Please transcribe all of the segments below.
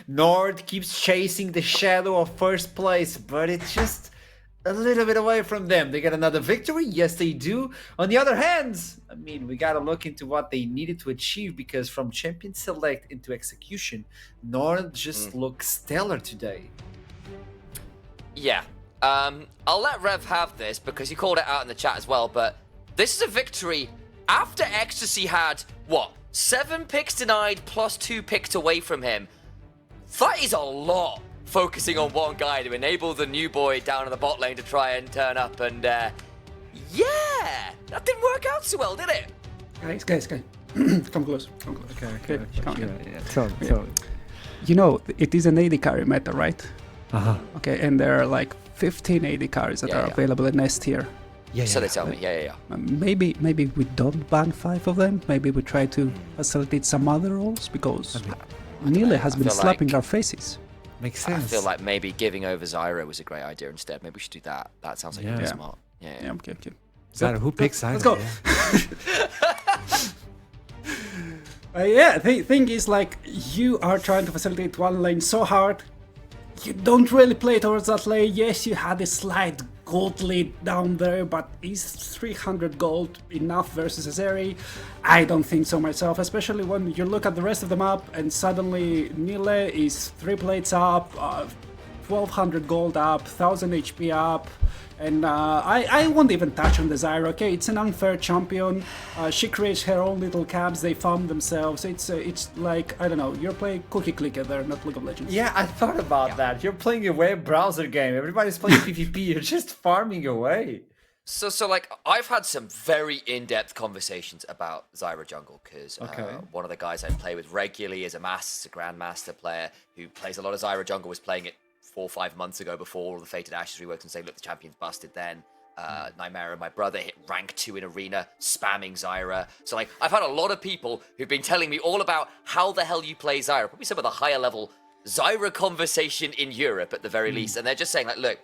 Nord keeps chasing the shadow of first place, but it's just a little bit away from them. They get another victory? Yes, they do. On the other hand, I mean, we got to look into what they needed to achieve because from champion select into execution, Nord just looks stellar today. Yeah. I'll let Rev have this because he called it out in the chat as well, but this is a victory after Ecstasy had, 7 picks denied plus 2 picked away from him. That is a lot, focusing on one guy to enable the new boy down in the bot lane to try and turn up, and that didn't work out so well, did it? Guys, come close. Okay. Come here. Yeah. Tell me. You know, it is an AD carry meta, right? Uh-huh. Okay, and there are like 15 AD carries that are available in S tier. So they tell me, yeah. Maybe we don't ban 5 of them. Maybe we try to facilitate some other roles because Nile has been slapping our faces. Makes sense. I feel like maybe giving over Zyra was a great idea instead. Maybe we should do that. That sounds like really smart. Yeah. Okay. Zyra, who picks Zyra? Let's go. Thing is, like, you are trying to facilitate one lane so hard, you don't really play towards that lane. Yes, you had a slight gold lead down there, but is 300 gold enough versus Azeri? I don't think so myself, especially when you look at the rest of the map and suddenly Nile is 3 plates up, 1200 gold up, 1000 HP up, and I won't even touch on the Zyra, okay? It's an unfair champion. She creates her own little camps, they farm themselves. It's like, I don't know, you're playing Cookie Clicker there, not League of Legends. Yeah, I thought about that. You're playing a web browser game. Everybody's playing PvP. You're just farming away. So like, I've had some very in-depth conversations about Zyra Jungle because one of the guys I play with regularly is a Grandmaster player who plays a lot of Zyra Jungle, was playing it 4 or 5 months ago before all the Fated Ashes reworks and saying, look, the champion's busted then. Nightmare, my brother, hit rank 2 in Arena, spamming Zyra. So like, I've had a lot of people who've been telling me all about how the hell you play Zyra, probably some of the higher level Zyra conversation in Europe at the very least. And they're just saying like, look,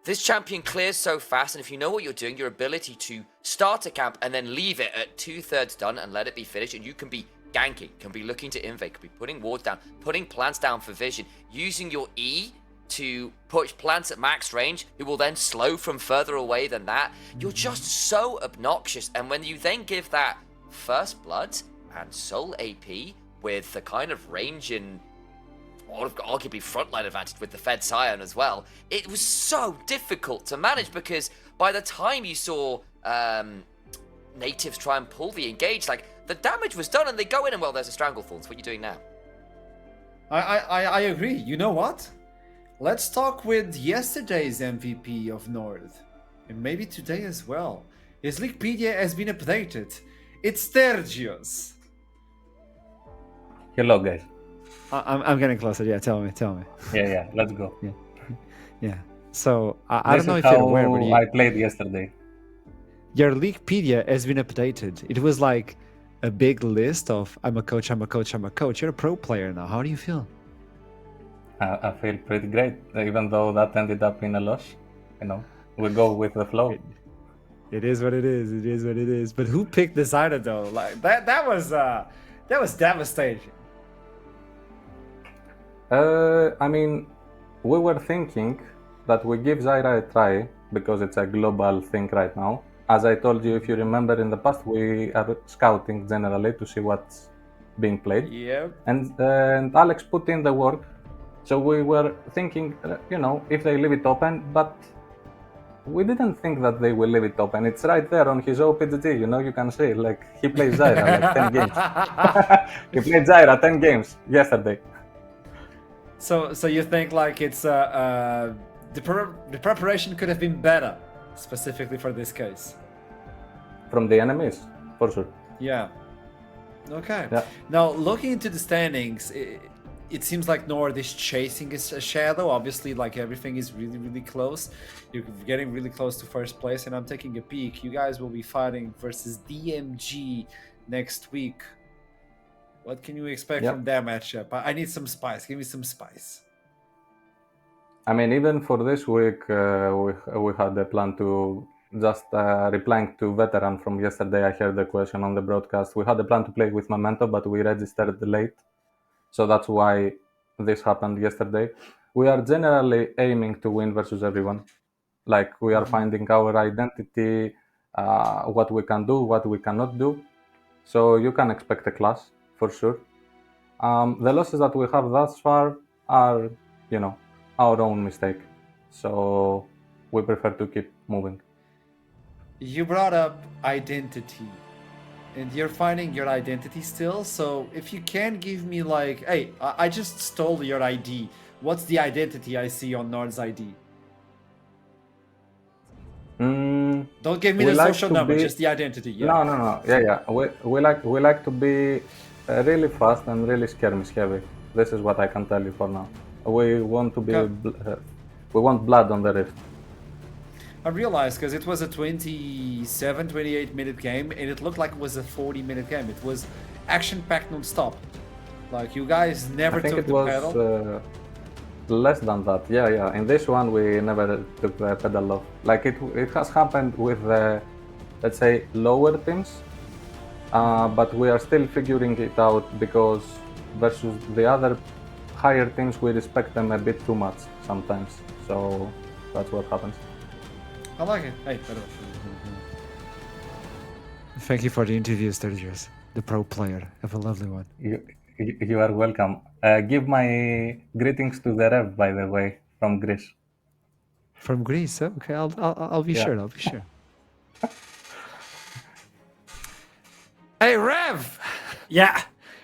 this champion clears so fast, and if you know what you're doing, your ability to start a camp and then leave it at 2/3 done and let it be finished, and you can be ganking, can be looking to invade, can be putting wards down, putting plants down for vision, using your E to push plants at max range, who will then slow from further away than that. You're just so obnoxious, and when you then give that First Blood and Soul AP with the kind of range and arguably frontline advantage with the Fed Scion as well, it was so difficult to manage because by the time you saw natives try and pull the engage, like, the damage was done and they go in and, well, there's a Stranglethorn. So what are you doing now? I agree. You know what? Let's talk with yesterday's MVP of North, and maybe today as well. His Wikipedia has been updated. It's Tergios. Hello, guys. I'm getting closer. Yeah, tell me. Yeah, let's go. Yeah. So I don't know if you're aware, but I played yesterday. Your Wikipedia has been updated. It was like a big list of I'm a coach. You're a pro player now. How do you feel? I feel pretty great, even though that ended up in a loss. We go with the flow. It is what it is. But who picked the Zyra though? Like that was devastating. I mean, we were thinking that we give Zyra a try because it's a global thing right now. As I told you, if you remember in the past, we are scouting generally to see what's being played. Yep. And Alex put in the work. So we were thinking, if they leave it open, but we didn't think that they will leave it open. It's right there on his OPGG, you can see, like, he plays Zyra like 10 games. He played Zyra 10 games yesterday. So you think like it's the preparation could have been better, specifically for this case? From the enemies, for sure. Yeah. Okay. Yeah. Now, looking into the standings, it seems like Nord is chasing a shadow. Obviously, like, everything is really, really close. You're getting really close to first place, and I'm taking a peek. You guys will be fighting versus DMG next week. What can you expect from that matchup? I need some spice. Give me some spice. I mean, even for this week, we had a plan to just replying to Veteran from yesterday. I heard the question on the broadcast. We had a plan to play with Memento, but we registered late. So that's why this happened yesterday. We are generally aiming to win versus everyone. Like we are finding our identity, what we can do, what we cannot do. So you can expect a clash for sure. The losses that we have thus far are, our own mistake. So we prefer to keep moving. You brought up identity, and you're finding your identity still. So if you can give me like, hey, I just stole your ID. What's the identity I see on Nord's ID? Don't give me the social number, just the identity. Yeah. No. Yeah. We like to be really fast and really skirmish heavy. This is what I can tell you for now. We want to be. We want blood on the rift. I realized because it was a 27, 28 minute game, and it looked like it was a 40-minute game. It was action-packed non-stop. Like you guys never took the pedal. Less than that, yeah. In this one, we never took the pedal off. Like it has happened with the, let's say, lower teams, but we are still figuring it out because versus the other higher teams, we respect them a bit too much sometimes. So that's what happens. I like it. Hey, thank you for the interview, Sturgis, the pro player. Have a lovely one. You are welcome. Give my greetings to the Rev, by the way, from Greece. From Greece, okay. I'll be sure. I'll be sure. Hey, Rev. Yeah.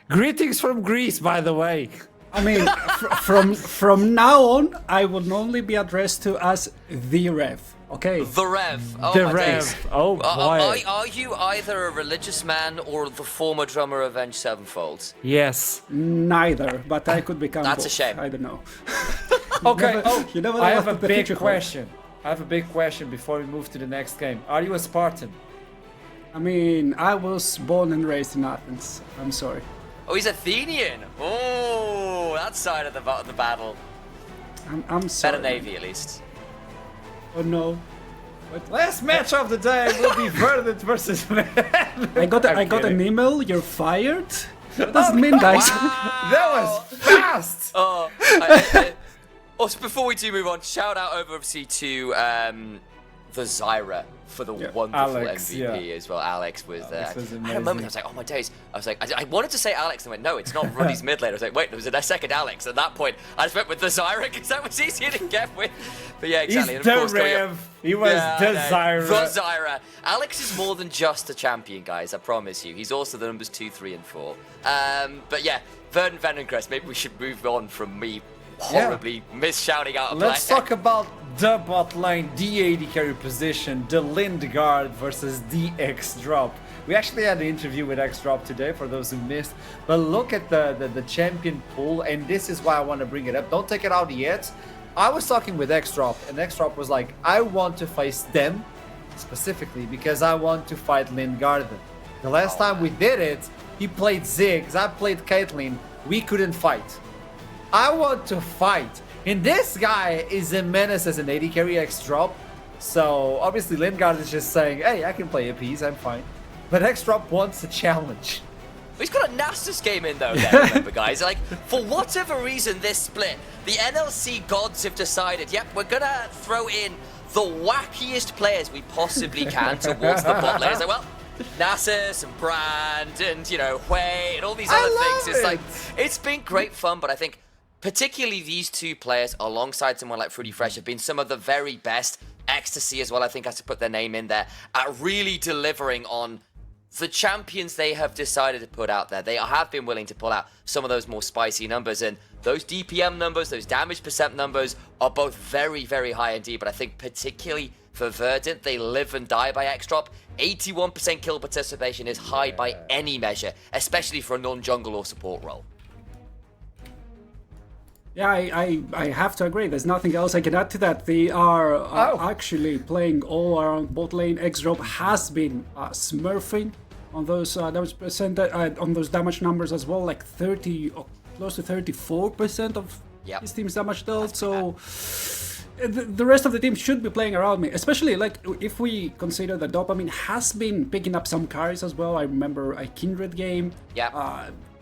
Greetings from Greece, by the way. I mean, from now on, I will only be addressed to as the Rev. Okay. The Rev. Oh, the my Rev. days. Oh, boy. Are you either a religious man or the former drummer of Avenged Sevenfold? Yes. Neither, but I could become That's both. a shame. I don't know. Okay. You never know I have what a the big future question. I have a big question before we move to the next game. Are you a Spartan? I mean, I was born and raised in Athens. I'm sorry. Oh, he's Athenian. Oh, that side of the battle. I'm sorry. Better Navy, at least. Oh no. Last match of the day will be Verdant versus Man. I got an email. You're fired. What does it mean, guys? That was fast. Also, before we do move on, shout out over obviously to the Zyra for the wonderful Alex, MVP as well. Alex was there. was I had a moment, I was like, oh my days. I was like, I wanted to say Alex, and I went, no, it's not Ruddy's mid lane. I was like, wait, there was a second Alex. At that point, I just went with the Zyra because that was easier to get with. But yeah, exactly. He's the Rev. He was the Zyra. The Zyra. Alex is more than just a champion, guys. I promise you. He's also the numbers 2, 3, and 4. But yeah, Verdant Venencrest. Maybe we should move on from me horribly mis-shouting out a play. Let's talk about the bot lane, the AD carry position, the Lindgard versus the X-Drop. We actually had an interview with X-Drop today for those who missed, but look at the champion pool, and this is why I want to bring it up. Don't take it out yet. I was talking with X-Drop, and X-Drop was like, I want to face them specifically because I want to fight Lindgard. The last time we did it, he played Ziggs, I played Caitlyn, we couldn't fight. I want to fight. And this guy is a menace as an AD carry X-Drop. So obviously Lindgard is just saying, hey, I can play a piece, I'm fine. But X-Drop wants a challenge. He's got a Nasus game in though, there, remember guys. Like, for whatever reason this split, the NLC gods have decided, yep, we're gonna throw in the wackiest players we possibly can towards the bot lane. It's like, well, Nasus and Brand and, you know, Hui and all these other things. It's like, it's been great fun, but I think particularly these two players alongside someone like Fruity Fresh have been some of the very best. Ecstasy as well, I think, has to put their name in there at really delivering on the champions they have decided to put out there. They have been willing to pull out some of those more spicy numbers, and those DPM numbers, those damage percent numbers are both very, very high indeed. But I think particularly for Verdant, they live and die by X-Drop. 81% kill participation is high by any measure, especially for a non-jungle or support role. Yeah, I have to agree. There's nothing else I can add to that. They are actually playing all around bot lane. X-Drop has been smurfing on those damage percent, on those damage numbers as well, like 30 or close to 34% of his team's damage dealt. So the rest of the team should be playing around me, especially like if we consider that Dopamine has been picking up some carries as well. I remember a Kindred game.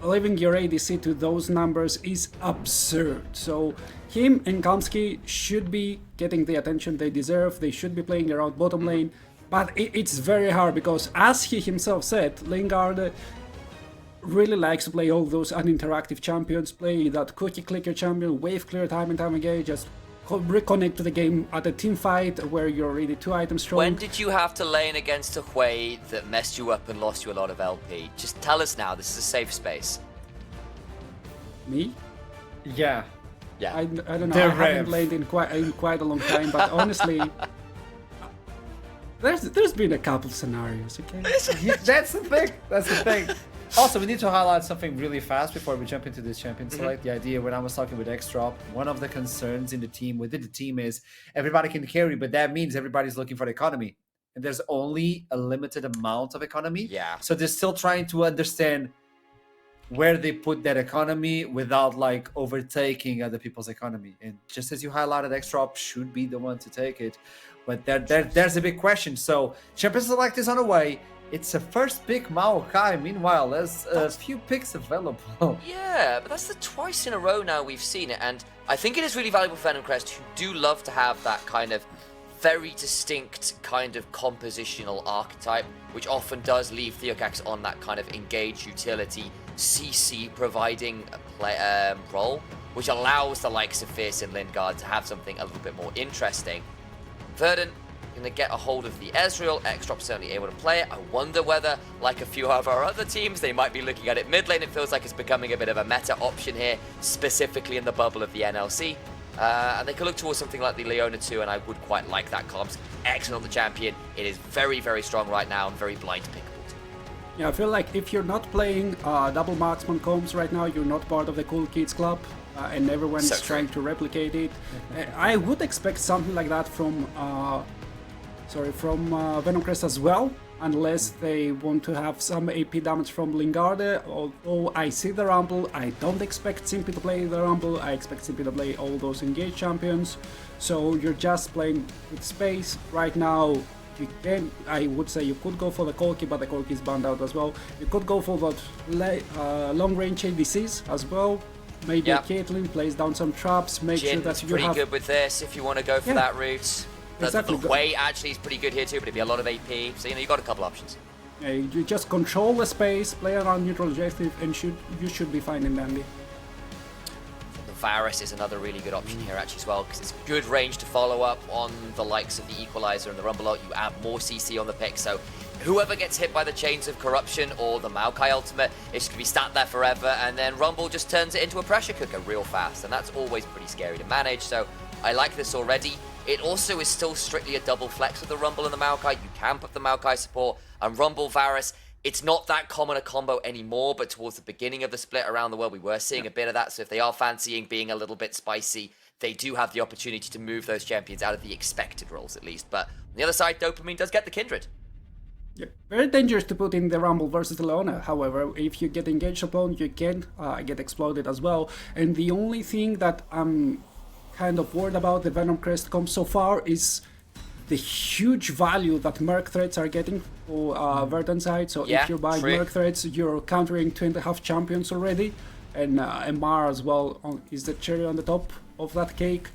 leaving your ADC to those numbers is absurd. So him and Kamsky should be getting the attention they deserve. They should be playing around bottom lane. But it's very hard because, as he himself said, Lingard really likes to play all those uninteractive champions, play that cookie clicker champion, wave clear time and time again, just reconnect to the game at a team fight where you're already 2 items strong. When did you have to lane against a Hui that messed you up and lost you a lot of LP? Just tell us now, this is a safe space. Me? Yeah. Yeah. I don't know, The I haven't Rev. laned in quite a long time, but honestly, there's been a couple scenarios, okay? Yeah, that's the thing. That's the thing. Also, we need to highlight something really fast before we jump into this champion select. The idea when I was talking with X-Drop, one of the concerns within the team is everybody can carry, but that means everybody's looking for the economy. And there's only a limited amount of economy. Yeah. So they're still trying to understand where they put that economy without like overtaking other people's economy. And just as you highlighted, X-Drop should be the one to take it. But there's a big question. So champion select is on the way. It's a first pick Maokai. Meanwhile, there's a few picks available. Yeah, but that's the twice in a row now we've seen it, and I think it is really valuable for Venom Crest, who do love to have that kind of very distinct kind of compositional archetype, which often does leave Theocax on that kind of engaged utility CC providing role, which allows the likes of Fierce and Lingard to have something a little bit more interesting. Verdant going to get a hold of the Ezreal. X-Drop certainly able to play it. I wonder whether, like a few of our other teams, they might be looking at it mid lane. It feels like it's becoming a bit of a meta option here, specifically in the bubble of the NLC. And they could look towards something like the Leona 2, and I would quite like that. Comps excellent, the champion. It is very, very strong right now and very blind pickable too. Yeah, I feel like if you're not playing double marksman comps right now, you're not part of the cool kids club, and everyone's So trying to replicate it. I would expect something like that from Venom Crest as well, unless they want to have some AP damage from Lingard. Although I see the Rumble, I don't expect Simpy to play the Rumble, I expect Simpy to play all those engaged champions. So you're just playing with space right now. You can, I would say you could go for the Corki, but the Corki is banned out as well. You could go for that long range ADCs as well. Maybe Caitlyn plays down some traps, make sure that you pretty have... good with this if you want to go for that route. Exactly. The way actually is pretty good here too, but it'd be a lot of AP. So you got a couple options. You just control the space, play around neutral objective, and you should be fine and dandy. The Varus is another really good option here actually as well, because it's good range to follow up on the likes of the Equalizer and the Rumble ult. You add more CC on the pick, so whoever gets hit by the Chains of Corruption or the Maokai ultimate is going to be sat there forever, and then Rumble just turns it into a pressure cooker real fast, and that's always pretty scary to manage. So I like this already. It also is still strictly a double flex with the Rumble and the Maokai. You can put the Maokai support and Rumble Varus. It's not that common a combo anymore, but towards the beginning of the split around the world, we were seeing a bit of that. So if they are fancying being a little bit spicy, they do have the opportunity to move those champions out of the expected roles at least. But on the other side, Dopamine does get the Kindred. Yeah, very dangerous to put in the Rumble versus the Leona. However, if you get engaged upon, you can get exploded as well. And the only thing that I'm kind of worried about the Venom Crest comp so far is the huge value that Merc threats are getting for Verdant side. So if you're buying Merc threats, you're countering 2.5 champions already, and MR as well is the cherry on the top of that cake.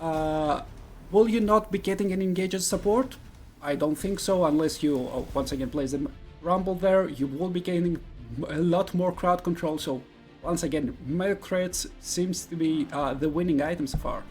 Will you not be getting an engaged support? I don't think so, unless you once again place the Rumble there. You will be gaining a lot more crowd control. So once again, Merc threats seems to be the winning item so far.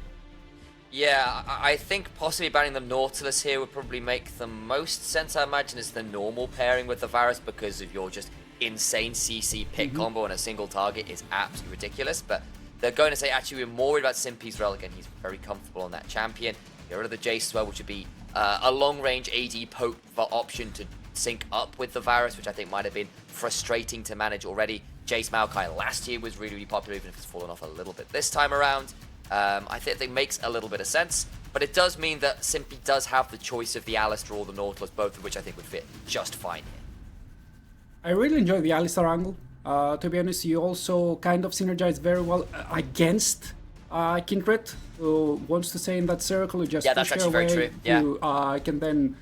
Yeah, I think possibly banning the Nautilus here would probably make the most sense, I imagine, as the normal pairing with the Varus, because of your just insane CC pick combo on a single target is absolutely ridiculous. But they're going to say, actually, we're more worried about Simpy's Rel. Again, he's very comfortable on that champion. Get rid of the Jace as well, which would be a long-range AD poke option to sync up with the Varus, which I think might have been frustrating to manage already. Jace Maokai last year was really, really popular, even if it's fallen off a little bit this time around. I think it makes a little bit of sense, but it does mean that Simpy does have the choice of the Alistar or the Nautilus, both of which I think would fit just fine here. I really enjoy the Alistar angle. To be honest, you also kind of synergize very well against Kindred, who wants to stay in that circle. You just that's push her actually away. very true. Yeah. You can then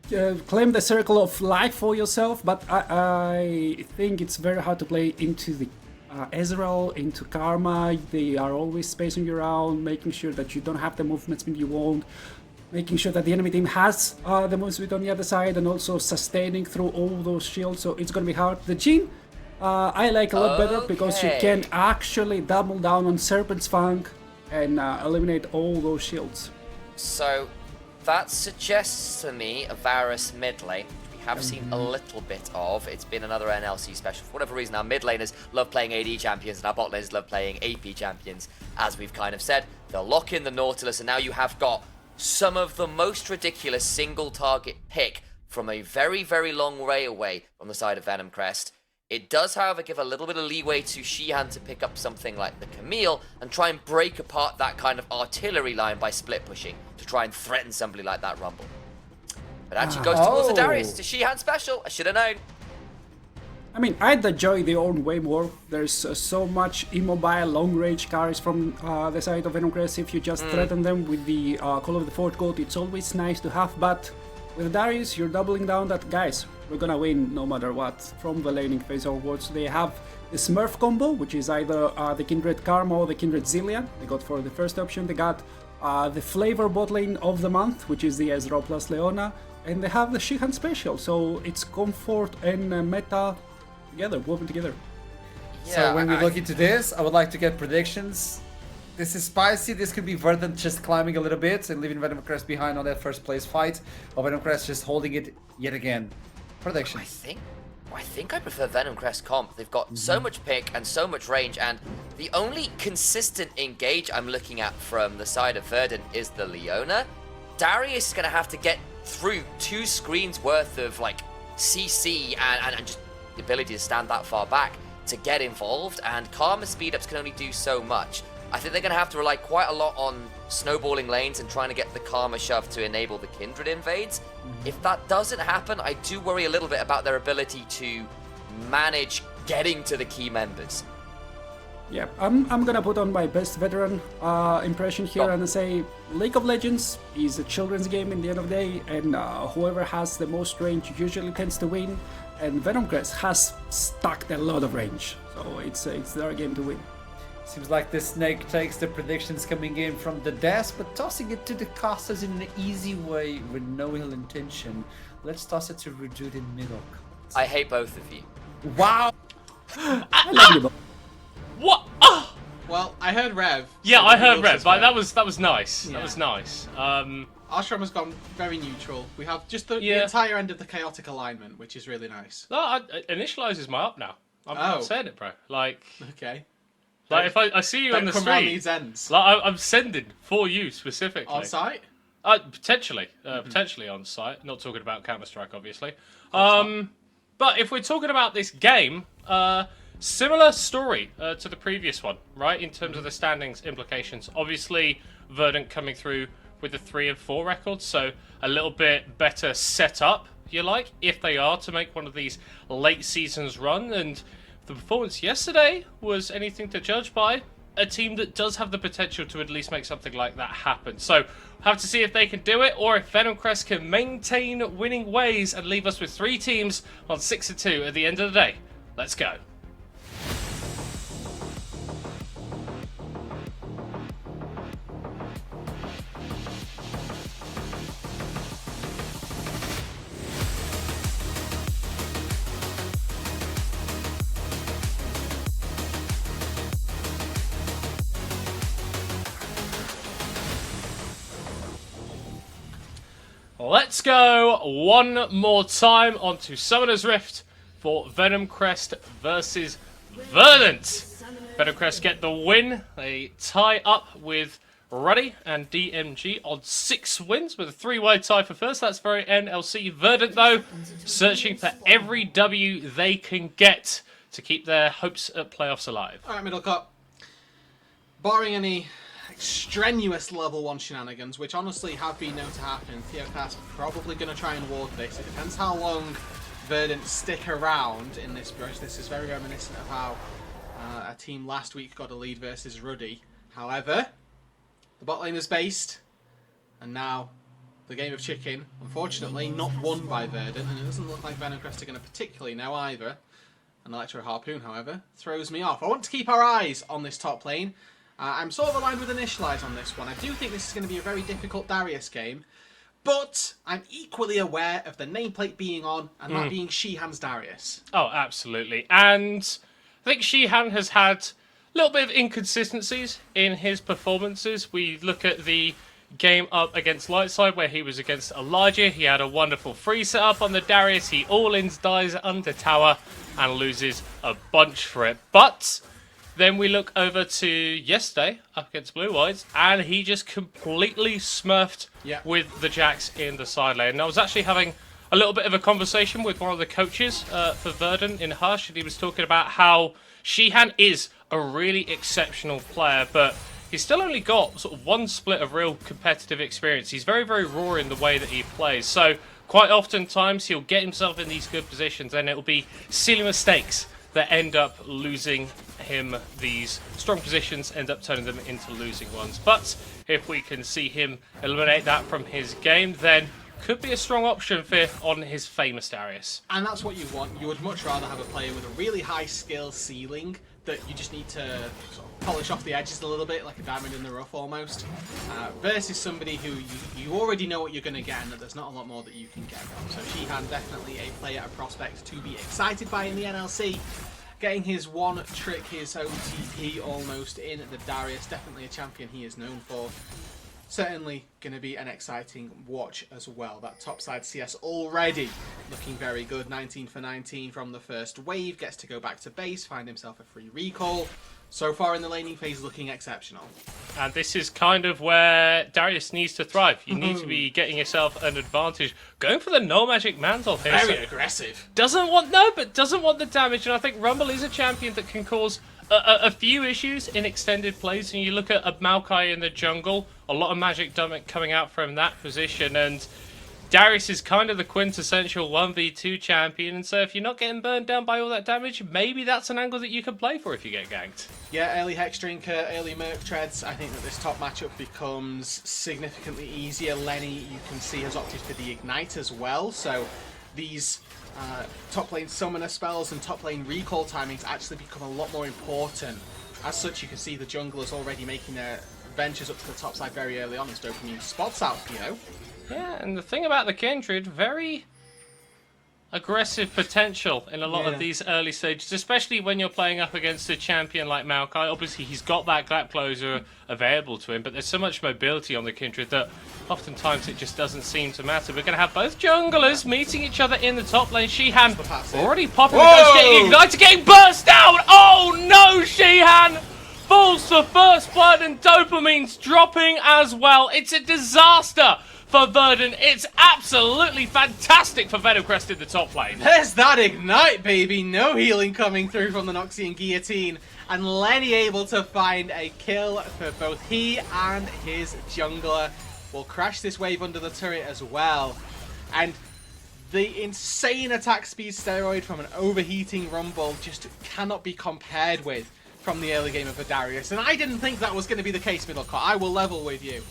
claim the circle of life for yourself, but I think it's very hard to play into the Ezreal, into Karma. They are always spacing you around, making sure that you don't have the movement speed you want, making sure that the enemy team has the movement speed on the other side, and also sustaining through all those shields, so it's gonna be hard. The Jhin, I like a lot better because she can actually double down on Serpent's Fang and eliminate all those shields. So that suggests to me a Varus mid lane, which we have seen a little bit of. It's been another NLC special. For whatever reason, our mid laners love playing AD champions and our bot laners love playing AP champions. As we've kind of said, they'll lock in the Nautilus, and now you have got some of the most ridiculous single target pick from a very, very long way away on the side of Venom Crest. It does, however, give a little bit of leeway to Shihan to pick up something like the Camille and try and break apart that kind of artillery line by split pushing to try and threaten somebody like that Rumble. But actually goes towards the Darius. It's a Shihan special. I should have known. I mean, I'd enjoy the own way more. There's so much immobile, long-range carries from the side of Venom Crest. If you just threaten them with the Call of the Fourth God, it's always nice to have, but with Darius, you're doubling down that, guys, we're gonna win no matter what from the laning phase onwards. They have the Smurf combo, which is either the Kindred Karma or the Kindred Zillion. They got for the first option. They got the flavor bot lane of the month, which is the Ezreal plus Leona, and they have the Shihan special. So it's comfort and meta together, woven together. Yeah, so when we look into this, I would like to get predictions. This is spicy. This could be Verdant just climbing a little bit and leaving Venom Crest behind on that first place fight, or Venom Crest just holding it yet again. Predictions. I think I prefer Venom Crest comp. They've got so much pick and so much range, and the only consistent engage I'm looking at from the side of Verdant is the Leona. Darius is going to have to get through 2 screens worth of like CC and just the ability to stand that far back to get involved, and Karma speed ups can only do so much. I think they're going to have to rely quite a lot on snowballing lanes and trying to get the Karma shove to enable the Kindred invades. If that doesn't happen, I do worry a little bit about their ability to manage getting to the key members. Yeah, I'm gonna put on my best veteran impression here and say League of Legends is a children's game in the end of the day, and whoever has the most range usually tends to win, and Venom Crest has stacked a lot of range, so it's their game to win. Seems like the snake takes the predictions coming in from the desk, but tossing it to the casters in an easy way with no ill intention. Let's toss it to Rujud in middle. I hate both of you. Wow! I love you both. What? Well, I heard Rev. Yeah, I heard Rev. But that was nice. Yeah. That was nice. Ashram has gone very neutral. We have just the entire end of the chaotic alignment, which is really nice. No, initializes my up now. I'm saying it, bro. Like, okay. Like if I see you on the come round street, these ends. like I'm sending for you specifically. On site? Potentially on site. Not talking about Counter-Strike, obviously. But if we're talking about this game, similar story to the previous one, right? In terms of the standings implications. Obviously, Verdant coming through with the 3 and 4 records, so a little bit better set up, you like, if they are to make one of these late seasons run. And the performance yesterday was anything to judge by. A team that does have the potential to at least make something like that happen. So, have to see if they can do it, or if Venom Crest can maintain winning ways and leave us with 3 teams on 6-2 at the end of the day. Let's go. Let's go one more time onto Summoner's Rift for Venom Crest versus Verdant. Venom Crest get the win. They tie up with Ruddy and DMG on 6 wins with a 3-way tie for first. That's very NLC. Verdant, though, searching for every W they can get to keep their hopes at playoffs alive. Alright, Middle Cup. Barring any strenuous level 1 shenanigans, which honestly have been known to happen, Theocast probably going to try and ward this. It depends how long Verdant stick around in this brush. This is very reminiscent of how a team last week got a lead versus Ruddy. However, the bot lane is based, and now the game of chicken, unfortunately, not won by Verdant, and it doesn't look like Venomcrest are going to particularly know either. An Electro Harpoon, however, throws me off. I want to keep our eyes on this top lane. I'm sort of aligned with Initialize on this one. I do think this is going to be a very difficult Darius game, but I'm equally aware of the nameplate being on, and that being Shihan's Darius. Oh, absolutely. And I think Shihan has had a little bit of inconsistencies in his performances. We look at the game up against Lightside where he was against Elijah. He had a wonderful free setup on the Darius. He all-ins, dies under tower and loses a bunch for it. But then we look over to yesterday up against Blue Whites and he just completely smurfed with the Jax in the side lane. And I was actually having a little bit of a conversation with one of the coaches for Verdant in Hush, and he was talking about how Shihan is a really exceptional player, but he's still only got sort of one split of real competitive experience. He's very, very raw in the way that he plays. So quite oftentimes he'll get himself in these good positions and it'll be silly mistakes that end up losing him these strong positions, end up turning them into losing ones. But if we can see him eliminate that from his game, then could be a strong option for on his famous Darius. And that's what you want. You would much rather have a player with a really high skill ceiling that you just need to sort of polish off the edges a little bit, like a diamond in the rough almost, versus somebody who you already know what you're going to get and that there's not a lot more that you can get from. So Shihan definitely a player, a prospect to be excited by in the NLC. Getting his one trick, his OTP almost in the Darius, definitely a champion he is known for. Certainly going to be an exciting watch as well. That topside CS already looking very good. 19 for 19 from the first wave. Gets to go back to base, find himself a free recall. So far in the laning phase looking exceptional. And this is kind of where Darius needs to thrive. You need to be getting yourself an advantage. Going for the no magic mantle here. Very aggressive. Doesn't want the damage. And I think Rumble is a champion that can cause a few issues in extended plays. And you look at a Maokai in the jungle, a lot of magic coming out from that position, and Darius is kind of the quintessential 1v2 champion, and so if you're not getting burned down by all that damage, maybe that's an angle that you can play for if you get ganked. Yeah, early Hex Drinker, early Merc Treads. I think that this top matchup becomes significantly easier. Lenny, you can see, has opted for the Ignite as well, so these top lane summoner spells and top lane recall timings actually become a lot more important. As such, you can see the junglers already making their ventures up to the top side very early on as Dopamine spots out, you know. Yeah, and the thing about the Kindred, very aggressive potential in a lot of these early stages, especially when you're playing up against a champion like Maokai. Obviously, he's got that gap closer available to him, but there's so much mobility on the Kindred that oftentimes it just doesn't seem to matter. We're going to have both junglers meeting each other in the top lane. Shihan already popping the ghost, getting ignited, getting burst down! Oh no, Shihan! Falls for first blood and Dopamine's dropping as well. It's a disaster for Verdant. It's absolutely fantastic for Venomcrest in the top lane. There's that Ignite, baby. No healing coming through from the Noxian Guillotine. And Lenny able to find a kill for both he and his jungler. Will crash this wave under the turret as well. And the insane attack speed steroid from an overheating Rumble just cannot be compared with from the early game of Darius. And I didn't think that was going to be the case, Middlecourt. I will level with you.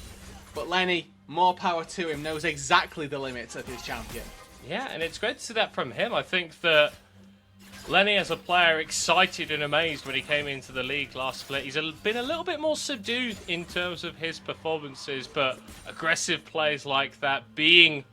But Lenny, more power to him, knows exactly the limits of his champion. Yeah, and it's great to see that from him. I think that Lenny, as a player, excited and amazed when he came into the league last split. He's been a little bit more subdued in terms of his performances, but aggressive plays like that, being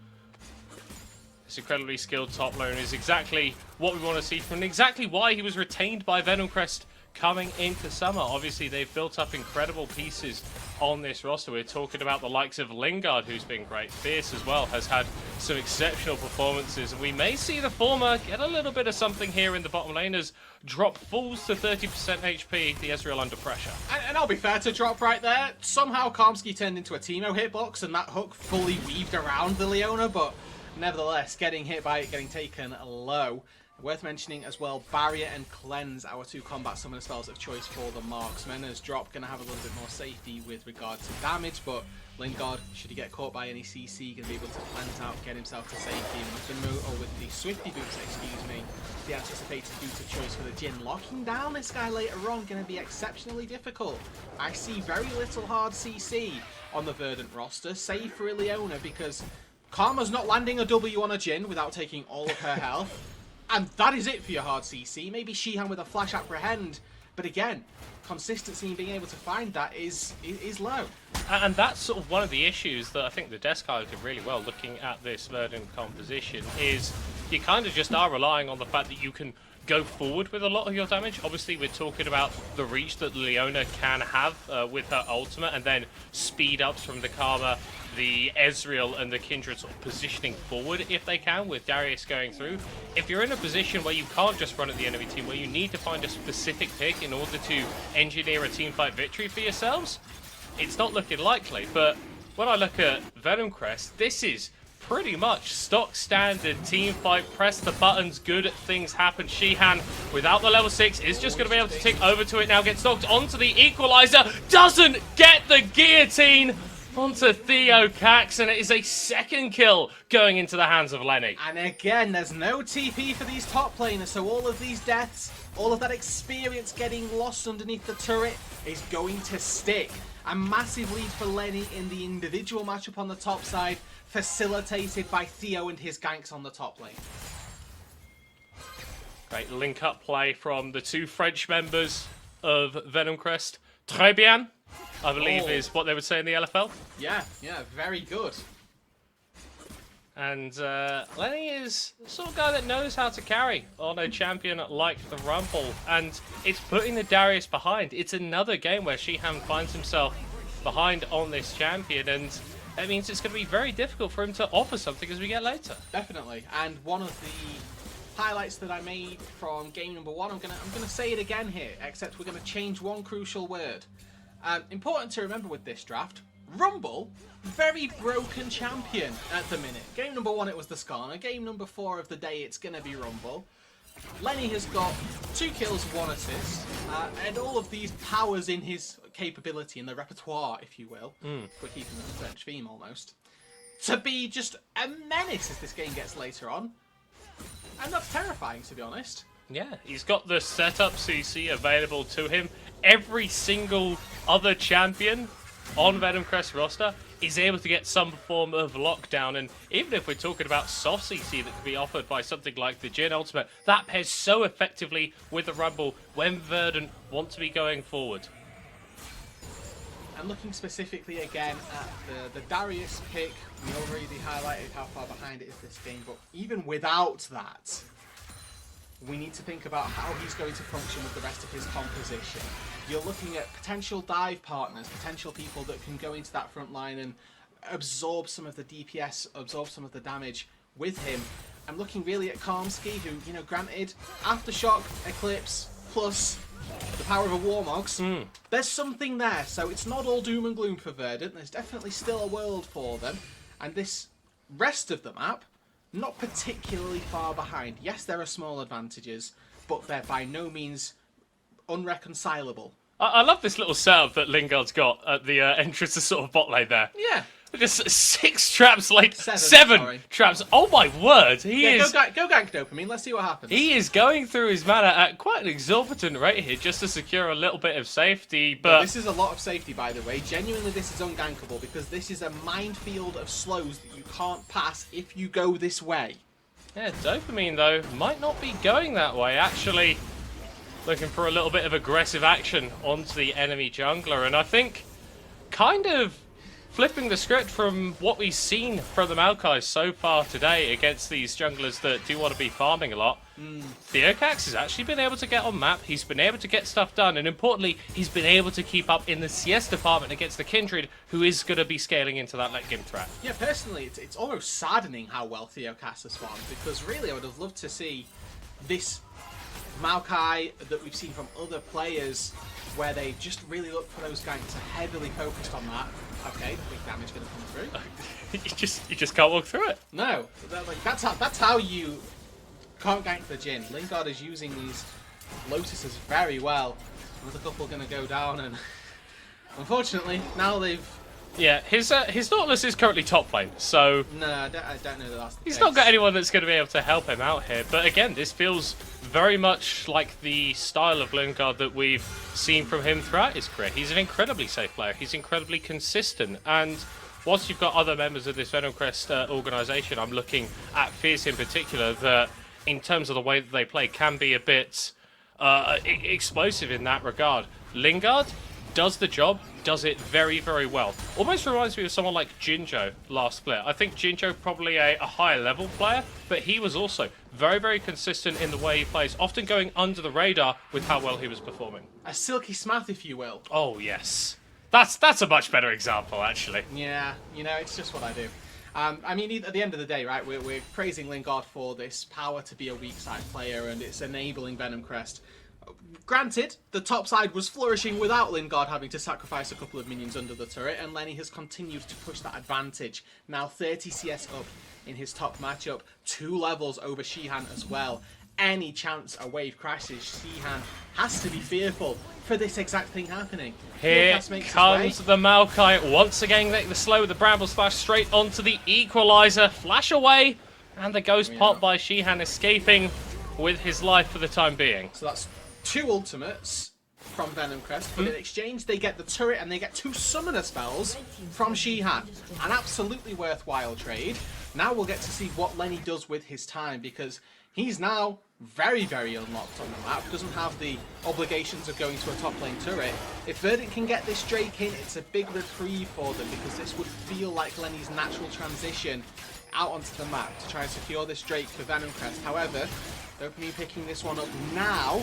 this incredibly skilled top laner, is exactly what we want to see from him, exactly why he was retained by Venomcrest coming into summer. Obviously, they've built up incredible pieces on this roster. We're talking about the likes of Lingard, who's been great. Fierce as well has had some exceptional performances, and we may see the former get a little bit of something here in the bottom lane as Drop falls to 30% HP, the Ezreal under pressure. And I'll be fair to Drop right there. Somehow Karmsky turned into a Teemo hitbox and that hook fully weaved around the Leona, but nevertheless, getting hit by it, getting taken low. Worth mentioning as well, Barrier and Cleanse, our two combat summoner spells of choice for the marksman, as Drop going to have a little bit more safety with regard to damage, but Lingard, should he get caught by any CC, going to be able to cleanse out, get himself to safety, and with the Swifty boots, the anticipated boot of choice for the Jhin. Locking down this guy later on going to be exceptionally difficult. I see very little hard CC on the Verdant roster, save for Ileona, because Karma's not landing a W on a Jhin without taking all of her health. And that is it for your hard CC. Maybe Shihan with a flash apprehend. But again, consistency in being able to find that is low. And that's sort of one of the issues that I think the Desk did really well looking at this Verdant composition, is you kind of just are relying on the fact that you can go forward with a lot of your damage. Obviously, we're talking about the reach that Leona can have with her ultimate, and then speed ups from the Karma, the Ezreal, and the Kindred sort of positioning forward if they can, with Darius going through. If you're in a position where you can't just run at the enemy team, where you need to find a specific pick in order to engineer a teamfight victory for yourselves, it's not looking likely. But when I look at Venom Crest, this is pretty much stock standard team fight. Press the buttons, good things happen. Shihan, without the level 6, is just going to be able to tick over to it now. Gets knocked onto the equalizer. Doesn't get the guillotine onto Theocax, and it is a second kill going into the hands of Lenny. And again, there's no TP for these top laners, so all of these deaths, all of that experience getting lost underneath the turret is going to stick. A massive lead for Lenny in the individual matchup on the top side, facilitated by Theo and his ganks on the top lane. Great link-up play from the two French members of Venom Crest. Très bien, I believe is what they would say in the LFL. Yeah, very good. And Lenny is the sort of guy that knows how to carry on a champion like the Rumble. And it's putting the Darius behind. It's another game where Shihan finds himself behind on this champion. And it means it's going to be very difficult for him to offer something as we get later. Definitely. And one of the highlights that I made from game number 1, I'm gonna say it again here, except we're going to change one crucial word. Important to remember with this draft, Rumble, very broken champion at the minute. Game number 1 it was the Skarner, game number 4 of the day it's going to be Rumble. Lenny has got 2 kills, 1 assist, and all of these powers in his capability, in the repertoire, if you will, for keeping the French theme almost, to be just a menace as this game gets later on. And that's terrifying, to be honest. Yeah, he's got the setup CC available to him. Every single other champion on Venom Crest roster is able to get some form of lockdown, and even if we're talking about soft CC that could be offered by something like the Jhin Ultimate, that pairs so effectively with the Rumble when Verdant want to be going forward. And looking specifically again at the Darius pick, we already highlighted how far behind it is this game, but even without that, we need to think about how he's going to function with the rest of his composition. You're looking at potential dive partners, potential people that can go into that front line and absorb some of the DPS, absorb some of the damage with him. I'm looking really at Karmsky, who, you know, granted, Aftershock, Eclipse, plus the power of a Warmogs, there's something there. So it's not all doom and gloom for Verdant. There's definitely still a world for them. And this rest of the map, not particularly far behind. Yes, there are small advantages, but they're by no means unreconcilable. I love this little setup that Lingard's got at the entrance to sort of bot lane there. Yeah. Just 6 traps later. 7 Seven traps. Oh my word. Go gank Dopamine. Let's see what happens. He is going through his mana at quite an exorbitant rate here just to secure a little bit of safety. But this is a lot of safety, by the way. Genuinely, this is ungankable because this is a minefield of slows that you can't pass if you go this way. yeah, Dopamine, though, might not be going that way. Actually looking for a little bit of aggressive action onto the enemy jungler. And I think kind of flipping the script from what we've seen from the Maokai so far today against these junglers that do want to be farming a lot, Theocax has actually been able to get on map, he's been able to get stuff done, and importantly, he's been able to keep up in the CS department against the Kindred, who is going to be scaling into that late game threat. Yeah, personally, it's almost saddening how well Theocax has farmed, because really I would have loved to see this Maokai that we've seen from other players where they just really look for those ganks and heavily focused on that. Okay, big damage going to come through. you just can't walk through it. No, that's how you can't gank the Jhin. Lingard is using these Lotuses very well. Another couple going to go down, and unfortunately now they've Yeah, his Nautilus is currently top lane, so No, I don't know that that's the he's case. not got anyone that's going to be able to help him out here. But again, this feels very much like the style of Lingard that we've seen from him throughout his career. He's an incredibly safe player. He's incredibly consistent. And whilst you've got other members of this Venom Crest organisation, I'm looking at Fierce in particular, that in terms of the way that they play can be a bit explosive in that regard. Lingard does the job, does it very, very well. Almost reminds me of someone like Jinjo last split. I think Jinjo probably a higher level player, but he was also very, very consistent in the way he plays, often going under the radar with how well he was performing. A silky smath, if you will. Oh, yes. That's a much better example, actually. Yeah, you know, it's just what I do. I mean, at the end of the day, right, we're praising Lingard for this power to be a weak side player, and it's enabling Venom Crest. Granted, the top side was flourishing without Lingard having to sacrifice a couple of minions under the turret, and Lenny has continued to push that advantage. Now 30 CS up in his top matchup, 2 levels over Shihan as well. Any chance a wave crashes, Shihan has to be fearful for this exact thing happening. Here comes the Maokai once again, getting the slow with the Bramble Splash straight onto the Equalizer. Flash away, and the Ghost Pop by Shihan escaping with his life for the time being. So that's 2 ultimates from Venom Crest, but in exchange they get the turret and they get 2 summoner spells from Shihan. An absolutely worthwhile trade. Now we'll get to see what Lenny does with his time, because he's now very, very unlocked on the map, doesn't have the obligations of going to a top lane turret. If Verdant can get this Drake in, it's a big reprieve for them, because this would feel like Lenny's natural transition out onto the map to try and secure this Drake for Venom Crest. However, Dopamine picking this one up now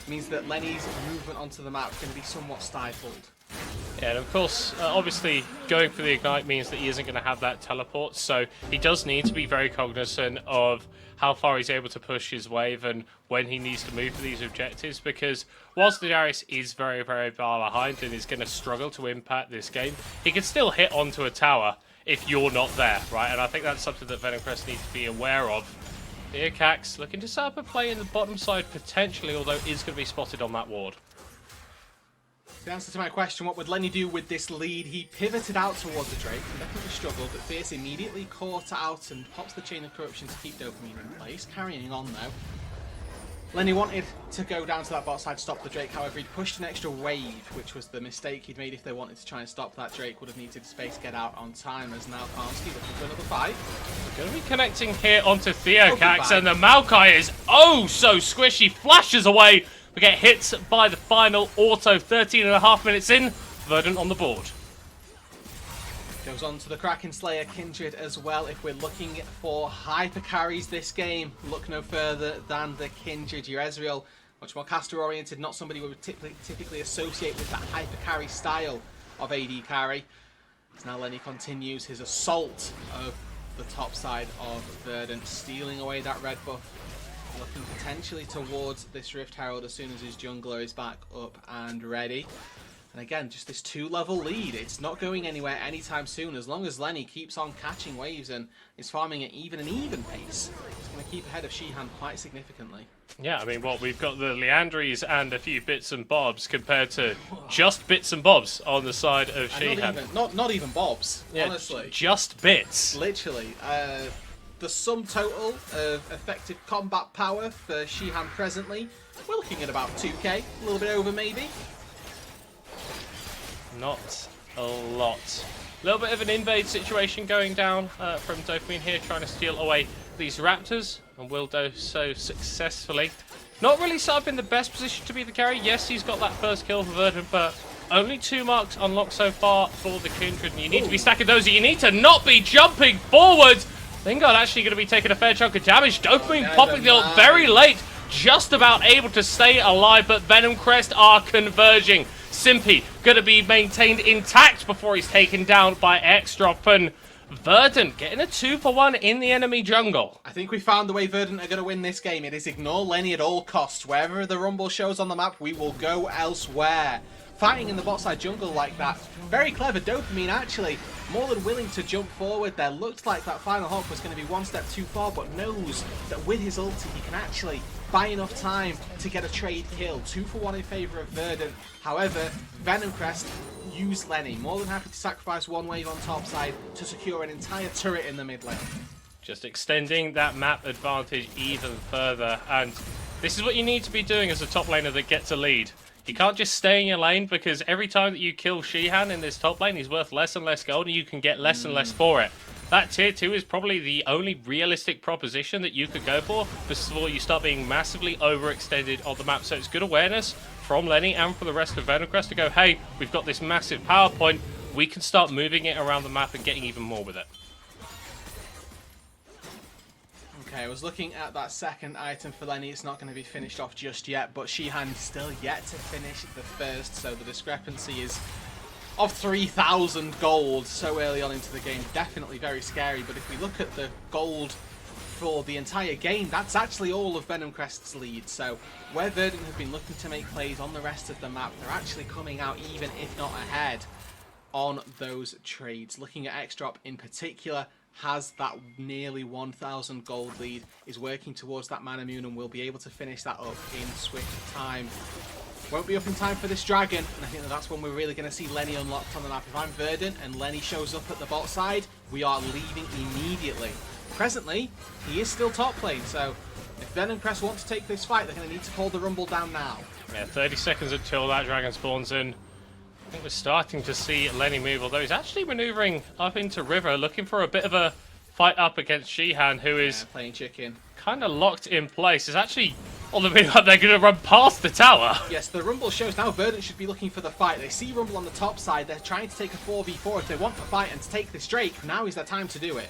means that Lenny's movement onto the map can be somewhat stifled. Yeah, and of course, obviously, going for the Ignite means that he isn't going to have that teleport, so he does need to be very cognizant of how far he's able to push his wave and when he needs to move for these objectives, because whilst the Darius is very, very far behind and is going to struggle to impact this game, he can still hit onto a tower if you're not there, right? And I think that's something that Venom Crest needs to be aware of. Here, Cax looking to set up a play in the bottom side potentially, although is going to be spotted on that ward. The answer to my question, what would Lenny do with this lead? He pivoted out towards the Drake and definitely struggled, but Fierce immediately caught out and pops the Chain of Corruption to keep Dopamine in place. Carrying on though. Lenny wanted to go down to that bot side to stop the Drake, however he'd pushed an extra wave, which was the mistake he'd made if they wanted to try and stop that Drake. Would have needed space get out on time, as now Karmsky looking for another fight. Going to be connecting here onto Theocax, and the Maokai is oh so squishy, flashes away. We get hit by the final auto, 13.5 minutes in, Verdant on the board. Goes on to the Kraken Slayer Kindred as well. If we're looking for hyper carries this game, look no further than the Kindred. Your Ezreal, much more caster oriented, not somebody we would typically associate with that hyper carry style of AD carry. As now Lenny continues his assault of the top side of Verdant, stealing away that red buff. Looking potentially towards this Rift Herald as soon as his jungler is back up and ready. And again, just this 2-level lead. It's not going anywhere anytime soon. As long as Lenny keeps on catching waves and is farming at even an even pace, it's going to keep ahead of Shihan quite significantly. Yeah, I mean, we've got the Leandries and a few bits and bobs compared to just bits and bobs on the side of Shihan. Not even bobs, yeah, honestly. Just bits. Literally. The sum total of effective combat power for Shihan presently, we're looking at about 2k, a little bit over maybe. Not a lot. A little bit of an invade situation going down from Dopamine here, trying to steal away these Raptors, and will do so successfully. Not really set up in the best position to be the carry. Yes, he's got that first kill for Verdant, but only 2 marks unlocked so far for the Kindred, and you need to be stacking those. You need to not be jumping forward. Lingard actually going to be taking a fair chunk of damage. Dopamine popping the ult very late, just about able to stay alive, but Venom Crest are converging. Simpy going to be maintained intact before he's taken down by X-Drop, and Verdant getting a 2-for-1 in the enemy jungle. I think we found the way Verdant are going to win this game. It is ignore Lenny at all costs. Wherever the Rumble shows on the map, we will go elsewhere. Fighting in the bot side jungle like that. Very clever. Dopamine actually more than willing to jump forward there. Looked like that final hawk was going to be one step too far, but knows that with his ulti he can actually buy enough time to get a trade kill. 2 for 1 in favor of Verdant. However, Venomcrest used Lenny. More than happy to sacrifice one wave on top side to secure an entire turret in the mid lane. Just extending that map advantage even further. And this is what you need to be doing as a top laner that gets a lead. You can't just stay in your lane, because every time that you kill Shihan in this top lane, he's worth less and less gold, and you can get less and less for it. That tier 2 is probably the only realistic proposition that you could go for before you start being massively overextended on the map. So it's good awareness from Lenny and for the rest of Venomcrest to go, hey, we've got this massive power point, we can start moving it around the map and getting even more with it. Okay, I was looking at that second item for Lenny. It's not going to be finished off just yet, but Shihan's still yet to finish the first, so the discrepancy is of 3,000 gold so early on into the game. Definitely very scary, but if we look at the gold for the entire game, that's actually all of Venomcrest's lead. So where Verdant have been looking to make plays on the rest of the map, they're actually coming out even if not ahead on those trades. Looking at X-Drop in particular, has that nearly 1,000 gold lead, is working towards that Mana Moon, and will be able to finish that up in swift time. Won't be up in time for this dragon, and I think that's when we're really going to see Lenny unlocked on the map. If I'm Verdant and Lenny shows up at the bot side, we are leaving immediately. Presently, he is still top lane, so if Venomcrest want to take this fight, they're going to need to call the Rumble down now. Yeah, 30 seconds until that dragon spawns in. I think we're starting to see Lenny move, although he's actually maneuvering up into River, looking for a bit of a fight up against Shihan, who is playing chicken. Kind of locked in place. It's actually on the move up. They're going to run past the tower. Yes, the Rumble shows now Verdant should be looking for the fight. They see Rumble on the top side. They're trying to take a 4v4. If they want the fight and to take this Drake, now is their time to do it.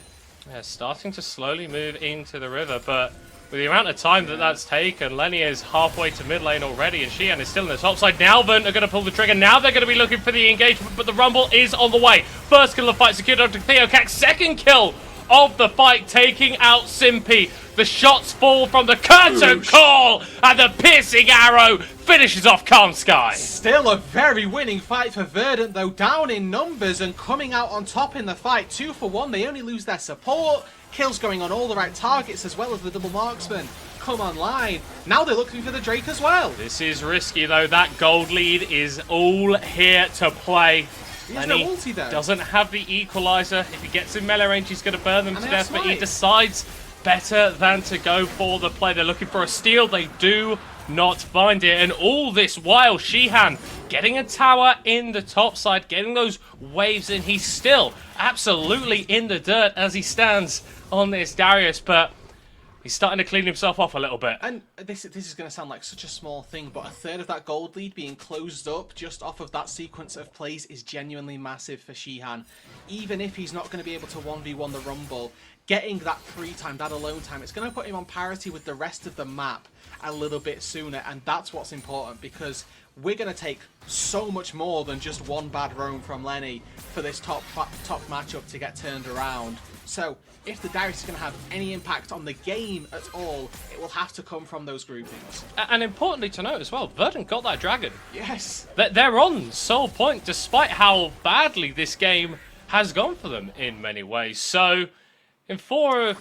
Yeah, starting to slowly move into the river, but with the amount of time that that's taken, Lenny is halfway to mid lane already, and Shihan is still in the top side. Now Verdant are going to pull the trigger. Now they're going to be looking for the engagement, but the Rumble is on the way. First kill of the fight secured onto Theocax. Second kill of the fight, taking out Simpy. The shots fall from the curtain call, and the piercing arrow finishes off Calm Sky. Still a very winning fight for Verdant, though, down in numbers and coming out on top in the fight. 2 for 1, they only lose their support. Kills going on all the right targets, as well as the double marksman come online. Now they're looking for the Drake as well. This is risky, though. That gold lead is all here to play. He has no ulti, though. Doesn't have the equalizer. If he gets in melee range, he's going to burn them to death, but he decides better than to go for the play. They're looking for a steal. They do not find it. And all this while, Shihan getting a tower in the top side, getting those waves in. He's still absolutely in the dirt as he stands on this Darius, but he's starting to clean himself off a little bit. And this is going to sound like such a small thing, but a third of that gold lead being closed up just off of that sequence of plays is genuinely massive for Shihan. Even if he's not going to be able to 1v1 the Rumble, getting that free time, that alone time, it's going to put him on parity with the rest of the map a little bit sooner, and that's what's important, because we're going to take so much more than just one bad roam from Lenny for this top matchup to get turned around. So if the Darius is going to have any impact on the game at all, it will have to come from those groupings. And importantly to note as well, Verdant got that dragon. Yes. They're on sole point, despite how badly this game has gone for them in many ways. So in 3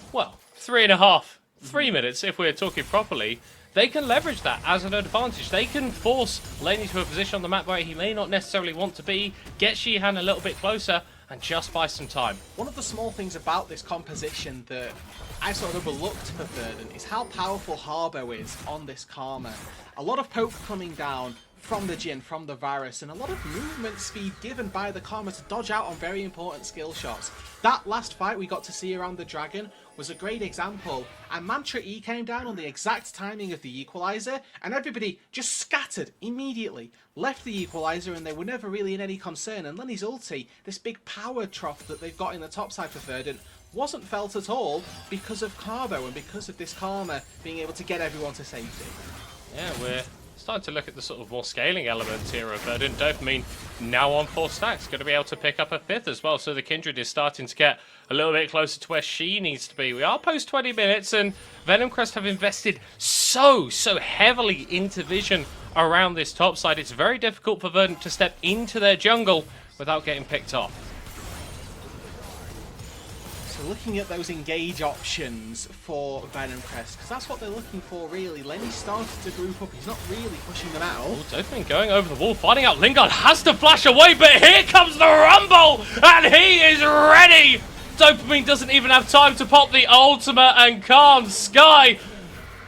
minutes, if we're talking properly, they can leverage that as an advantage. They can force Lenny to a position on the map where he may not necessarily want to be, get Shihan a little bit closer, and just buy some time. One of the small things about this composition that I sort of overlooked for Verdant is how powerful Harbo is on this Karma. A lot of poke coming down from the Jhin, from the Varus, and a lot of movement speed given by the Karma to dodge out on very important skill shots. That last fight we got to see around the Dragon was a great example, and Mantra E came down on the exact timing of the equalizer, and everybody just scattered immediately, left the equalizer, and they were never really in any concern. And Lenny's ulti, this big power trough that they've got in the top side for Verdant, wasn't felt at all because of Carbo and because of this Karma being able to get everyone to safety. Yeah, we're starting to look at the sort of more scaling elements here of Verdant. Dopamine now on 4 stacks, going to be able to pick up a 5th as well, so the Kindred is starting to get a little bit closer to where she needs to be. We are post 20 minutes, and Venomcrest have invested so heavily into vision around this top side. It's very difficult for Verdant to step into their jungle without getting picked off. So we're looking at those engage options for Venom Crest, because that's what they're looking for, really. Lenny started to group up. He's not really pushing them out. Oh, Dopamine going over the wall, finding out Lingard has to flash away, but here comes the Rumble, and he is ready! Dopamine doesn't even have time to pop the ultimate, and Calm Sky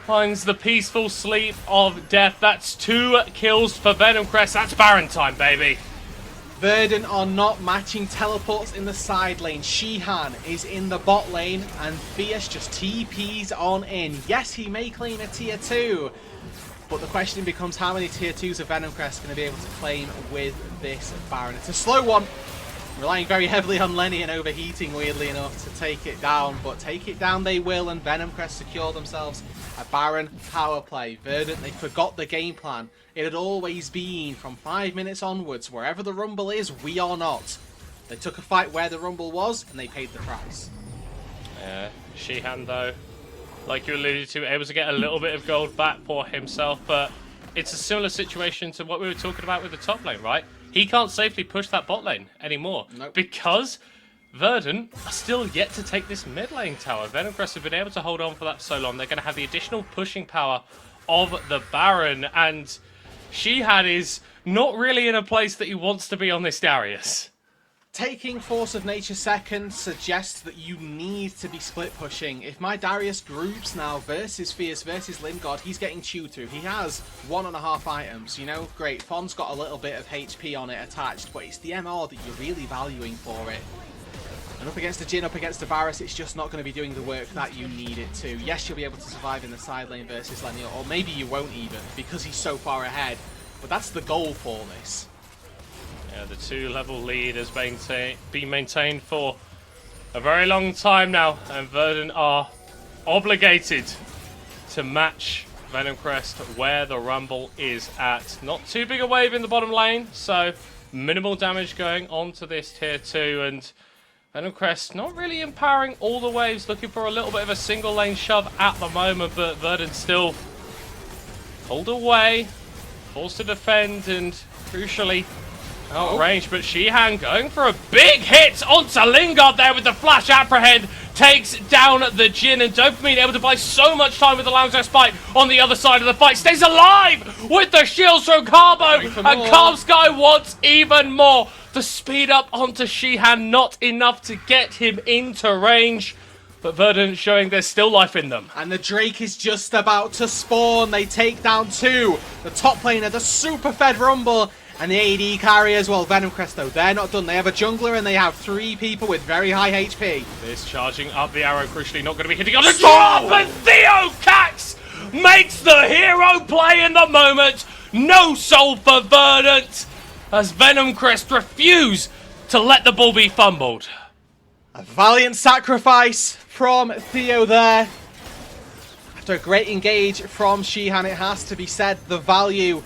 finds the peaceful sleep of death. That's 2 kills for Venom Crest. That's Baron time, baby. Verdant are not matching teleports in the side lane. Shihan is in the bot lane, and Fierce just TPs on in. Yes, he may claim a tier 2, but the question becomes how many tier 2s are Venom Crest going to be able to claim with this Baron. It's a slow one, relying very heavily on Lenny and overheating, weirdly enough, to take it down. But take it down they will, and Venom Crest secure themselves a Baron power play. Verdant, they forgot the game plan. It had always been from 5 minutes onwards, wherever the Rumble is, we are not. They took a fight where the Rumble was, and they paid the price. Yeah, Shihan, though, like you alluded to, able to get a little bit of gold back for himself, but it's a similar situation to what we were talking about with the top lane, right? He can't safely push that bot lane anymore, because Verdant are still yet to take this mid lane tower. Venom Crest have been able to hold on for that so long. They're going to have the additional pushing power of the Baron, and Shihan is not really in a place that he wants to be on this Darius. Taking Force of Nature second suggests that you need to be split pushing. If my Darius groups now versus Fierce versus Lingard, he's getting chewed through. He has 1.5 items, you know, great. Fon's got a little bit of HP on it attached, but it's the MR that you're really valuing for it. And up against the Jhin, up against the Varus, it's just not going to be doing the work that you need it to. Yes, you'll be able to survive in the side lane versus Lenny, or maybe you won't even, because he's so far ahead. But that's the goal for this. Yeah, the 2-level lead has been maintained for a very long time now, and Verdant are obligated to match Venom Crest where the Rumble is at. Not too big a wave in the bottom lane, so minimal damage going on to this tier 2, and Venom Crest not really empowering all the waves, looking for a little bit of a single lane shove at the moment, but Verdant still hold away, forced to defend, and crucially out range. But Shihan going for a big hit onto Lingard there with the flash apprehend, takes down the Jhin, and Dopamine able to buy so much time with the Lounge Spike on the other side of the fight. Stays alive with the shields from Carbo, and Calm Sky wants even more. The speed up onto Shihan, not enough to get him into range, but Verdant showing there's still life in them. And the Drake is just about to spawn. They take down 2. The top laner, the super fed Rumble, and the AD carry as well. Venom Crest, though, they're not done. They have a jungler, and they have 3 people with very high HP. This charging up the arrow, crucially not going to be hitting on the drop, and Theo Cax makes the hero play in the moment. No soul for Verdant, as Venom Crest refuse to let the ball be fumbled. A valiant sacrifice from Theo there. After a great engage from Shihan, it has to be said, the value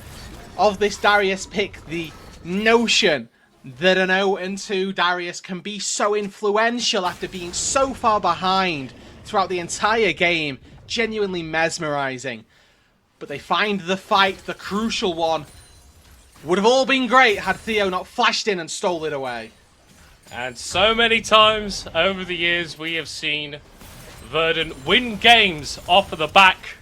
of this Darius pick, the notion that an 0-2 Darius can be so influential after being so far behind throughout the entire game, genuinely mesmerizing. But they find the fight, the crucial one. Would have all been great had Theo not flashed in and stole it away. And so many times over the years we have seen Verdant win games off of the back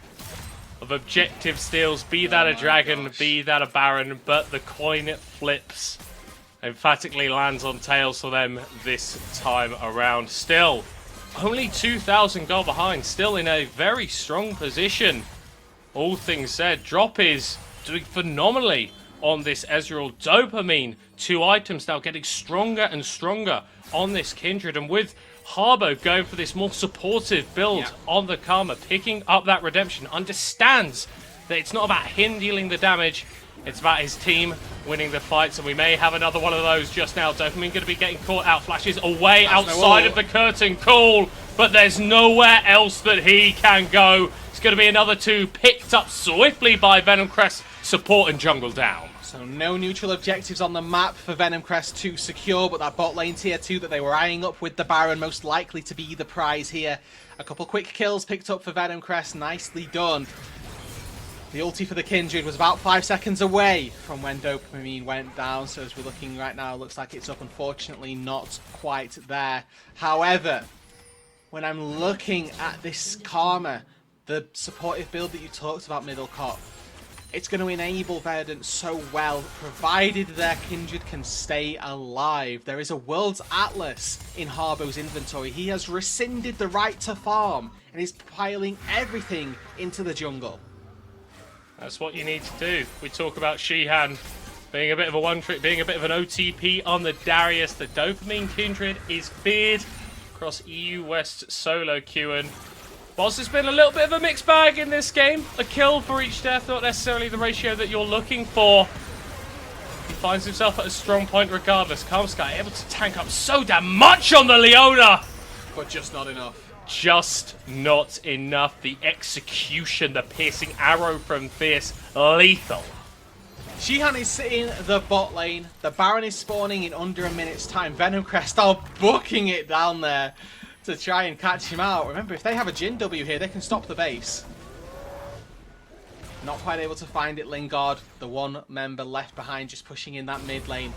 of objective steals, be that a dragon, be that a Baron, but the coin flips, emphatically lands on tails for them this time around. Still, only 2,000 gold behind, still in a very strong position. All things said, Drop is doing phenomenally on this Ezreal. Dopamine, 2 items now, getting stronger and stronger on this Kindred, and with Harbo going for this more supportive build on the Karma, picking up that redemption, understands that it's not about him dealing the damage, it's about his team winning the fights, and we may have another one of those just now. Dopamine going to be getting caught out, flashes away outside of the curtain call, but there's nowhere else that he can go. It's going to be another 2 picked up swiftly by Venom Crest, support and jungle down. So no neutral objectives on the map for Venom Crest to secure, but that bot lane tier 2 that they were eyeing up with the Baron most likely to be the prize here. A couple quick kills picked up for Venom Crest, nicely done. The ulti for the Kindred was about 5 seconds away from when Dopamine went down, so as we're looking right now, it looks like it's up. Unfortunately, not quite there. However, when I'm looking at this Karma, the supportive build that you talked about, Middlecott, it's going to enable Verdant so well, provided their Kindred can stay alive. There is a World's Atlas in Harbo's inventory. He has rescinded the right to farm and is piling everything into the jungle. That's what you need to do. We talk about Shihan being a bit of a one-trick, being a bit of an OTP on the Darius. The Dopamine Kindred is feared across EU West solo queuing. Whilst it's been a little bit of a mixed bag in this game, a kill for each death, not necessarily the ratio that you're looking for. He finds himself at a strong point regardless. Karmsky able to tank up so damn much on the Leona! But just not enough. Just not enough. The execution, the piercing arrow from Fierce, lethal. Shihan is sitting the bot lane. The Baron is spawning in under a minute's time. Venomcrest are booking it down there to try and catch him out. Remember, if they have a Jin W here, they can stop the base. Not quite able to find it, Lingard. The one member left behind just pushing in that mid lane.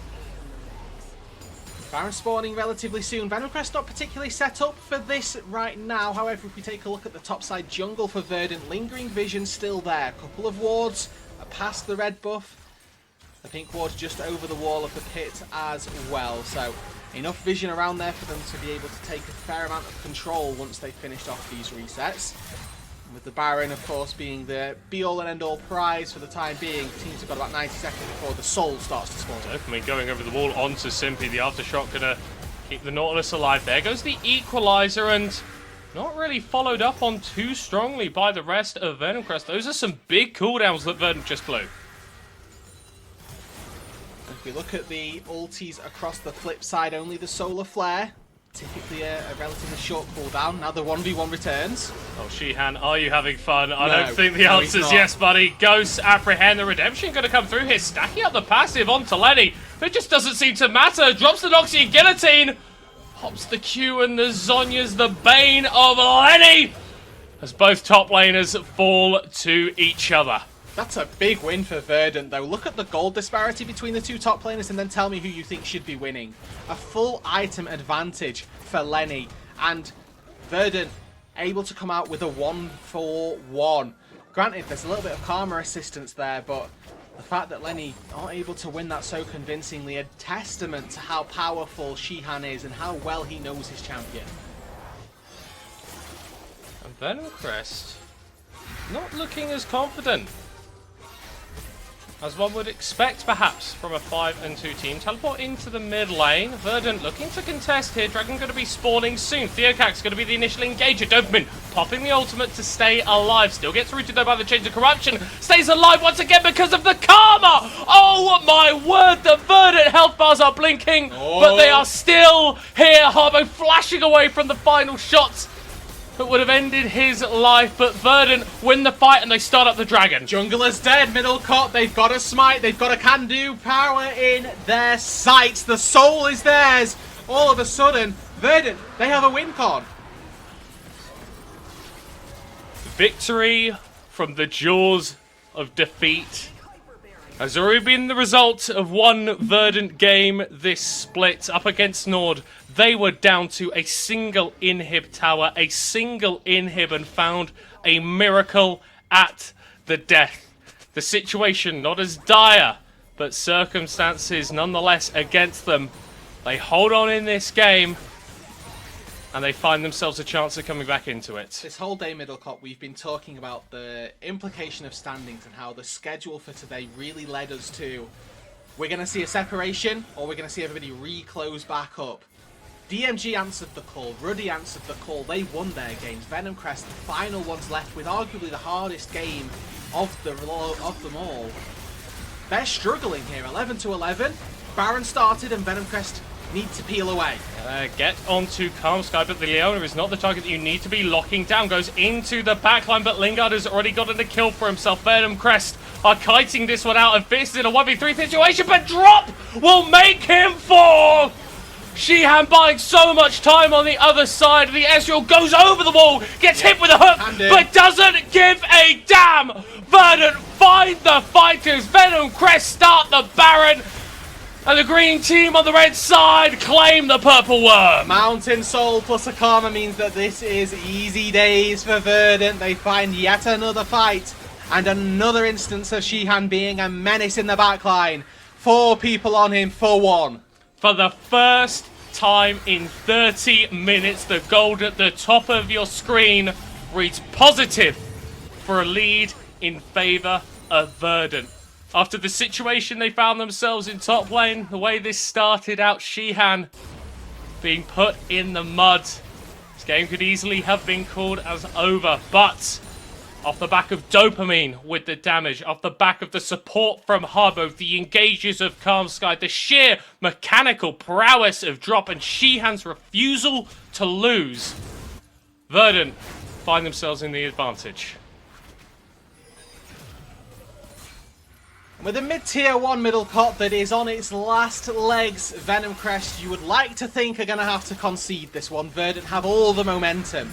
Baron spawning relatively soon. Venomcrest not particularly set up for this right now. However, if we take a look at the top side jungle for Verdant, Lingering Vision still there. A couple of wards past the red buff. The pink ward's just over the wall of the pit as well. So enough vision around there for them to be able to take a fair amount of control once they've finished off these resets. And with the Baron, of course, being the be-all and end-all prize for the time being, teams have got about 90 seconds before the soul starts to spawn. Dopamine going over the wall onto Simpy. The Aftershock gonna keep the Nautilus alive. There goes the Equalizer, and not really followed up on too strongly by the rest of Venomcrest. Those are some big cooldowns that Verdant just blew. If we look at the ultis across the flip side, only the Solar Flare, typically a relatively short cooldown. Now the 1v1 returns. Oh, Shihan, are you having fun? I No, don't think the no, answer's he's not. yes, buddy. Ghosts apprehend. The redemption going to come through here. Stacking up the passive onto Lenny. But it just doesn't seem to matter. Drops the Noxie and Guillotine. Pops the Q, and the Zonya's the bane of Lenny. As both top laners fall to each other. That's a big win for Verdant, though. Look at the gold disparity between the two top laners and then tell me who you think should be winning. A full item advantage for Lenny, and Verdant able to come out with a 1-4-1. Granted, there's a little bit of Karma assistance there, but the fact that Lenny not able to win that so convincingly, a testament to how powerful Shihan is and how well he knows his champion. And Venomcrest not looking as confident as one would expect, perhaps, from a 5-2 team. Teleport into the mid lane. Verdant looking to contest here. Dragon going to be spawning soon. Theocac's going to be the initial engager. Dopamine popping the ultimate to stay alive. Still gets rooted though by the Chains of Corruption. Stays alive once again because of the Karma! Oh my word, the Verdant health bars are blinking, but they are still here. Harbo flashing away from the final shots that would have ended his life, but Verdant win the fight and they start up the Dragon. Jungler's dead, Middlecott. They've got a smite. They've got a can-do power in their sights. The soul is theirs. All of a sudden, Verdant, they have a win con. Victory from the jaws of defeat has already been the result of one Verdant game this split up against Nord. They were down to a single inhib tower, a single inhib, and found a miracle at the death. The situation not as dire, but circumstances nonetheless against them. They hold on in this game, and they find themselves a chance of coming back into it. This whole day, Middlecott, we've been talking about the implication of standings and how the schedule for today really led us to, we're going to see a separation or we're going to see everybody re-close back up. DMG answered the call, Ruddy answered the call, they won their games. Venomcrest, the final ones left with arguably the hardest game of them all. They're struggling here, 11-11. Baron started and Venomcrest need to peel away. Get onto Karmsky, but the Leona is not the target that you need to be locking down. Goes into the backline, but Lingard has already gotten a kill for himself. Venomcrest are kiting this one out, and Fierce is in a 1v3 situation, but drop will make him fall! Shihan buying so much time on the other side. The Ezreal goes over the wall, gets hit with a hook, but doesn't give a damn! Verdant find the fighters. Venomcrest start the Baron. And the green team on the red side claim the purple worm. Mountain Soul plus a Karma means that this is easy days for Verdant. They find yet another fight and another instance of Shihan being a menace in the backline. 4 people on him for 1. For the first time in 30 minutes, the gold at the top of your screen reads positive for a lead in favour of Verdant. After the situation they found themselves in top lane, the way this started out, Shihan being put in the mud. This game could easily have been called as over, but off the back of Dopamine with the damage, off the back of the support from Harbo, the engages of Calm Sky, the sheer mechanical prowess of Drop, and Shihan's refusal to lose, Verdant find themselves in the advantage. With a mid-tier 1 middle cop that is on its last legs, Venom Crest, you would like to think are going to have to concede this one. Verdant have all the momentum.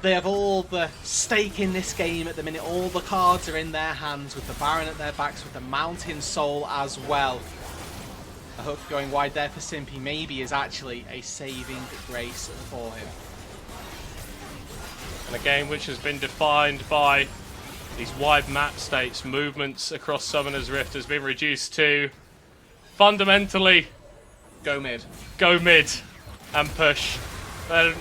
They have all the stake in this game at the minute. All the cards are in their hands, with the Baron at their backs, with the Mountain Soul as well. A hook going wide there for Simpy maybe is actually a saving grace for him. And a game which has been defined by these wide map states, movements across Summoner's Rift has been reduced to fundamentally Go mid. Go mid and push.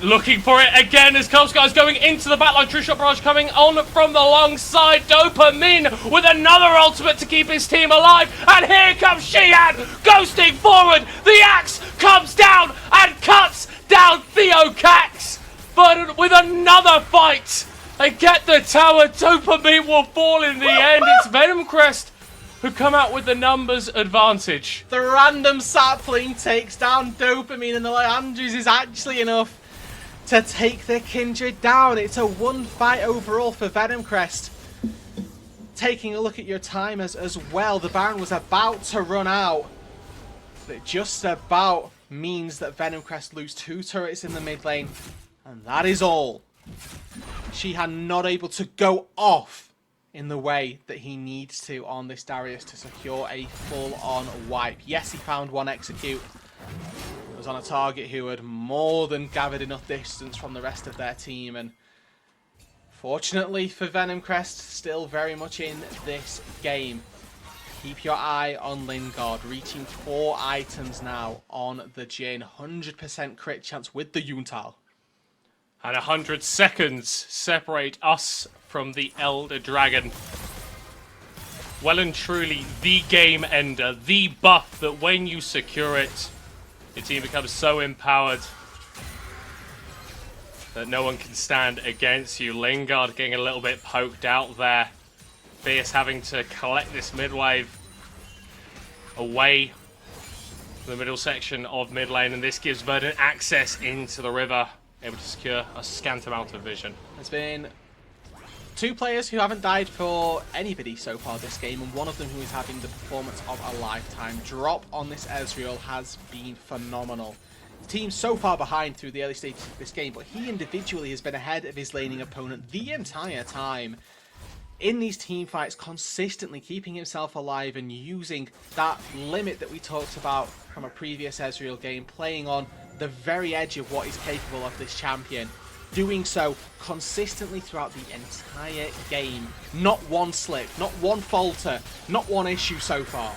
Looking for it again as Colsky's going into the backline. True Shot Barrage coming on from the long side. Dopamine with another ultimate to keep his team alive. And here comes Shihan ghosting forward. The axe comes down and cuts down Theocax. But with another fight, they get the tower. Dopamine will fall in the end. It's Venom Crest who come out with the numbers advantage. The random sapling takes down Dopamine, and the Andrews is actually enough to take the Kindred down. It's a 1 fight overall for Venom Crest. Taking a look at your timers as well, the Baron was about to run out. But it just about means that Venom Crest lose 2 turrets in the mid lane. And that is all. Shihan not able to go off in the way that he needs to on this Darius to secure a full-on wipe. Yes, he found 1 execute. It was on a target who had more than gathered enough distance from the rest of their team, and fortunately for Venom Crest, still very much in this game. Keep your eye on Lingard, reaching 4 items now on the Jhin. 100% crit chance with the Yuntal. And 100 seconds separate us from the Elder Dragon. Well and truly the game ender, the buff that when you secure it, your team becomes so empowered that no one can stand against you. Lingard getting a little bit poked out there. Fierce having to collect this mid wave away from the middle section of mid lane, and this gives Verdant access into the river, able to secure a scant amount of vision. There's been 2 players who haven't died for anybody so far this game, and one of them who is having the performance of a lifetime. Drop on this Ezreal has been phenomenal. The team's so far behind through the early stages of this game, but he individually has been ahead of his laning opponent the entire time. In these team fights, consistently keeping himself alive and using that limit that we talked about from a previous Ezreal game, playing on the very edge of what is capable of this champion. Doing so consistently throughout the entire game. Not one slip, not one falter, not one issue so far.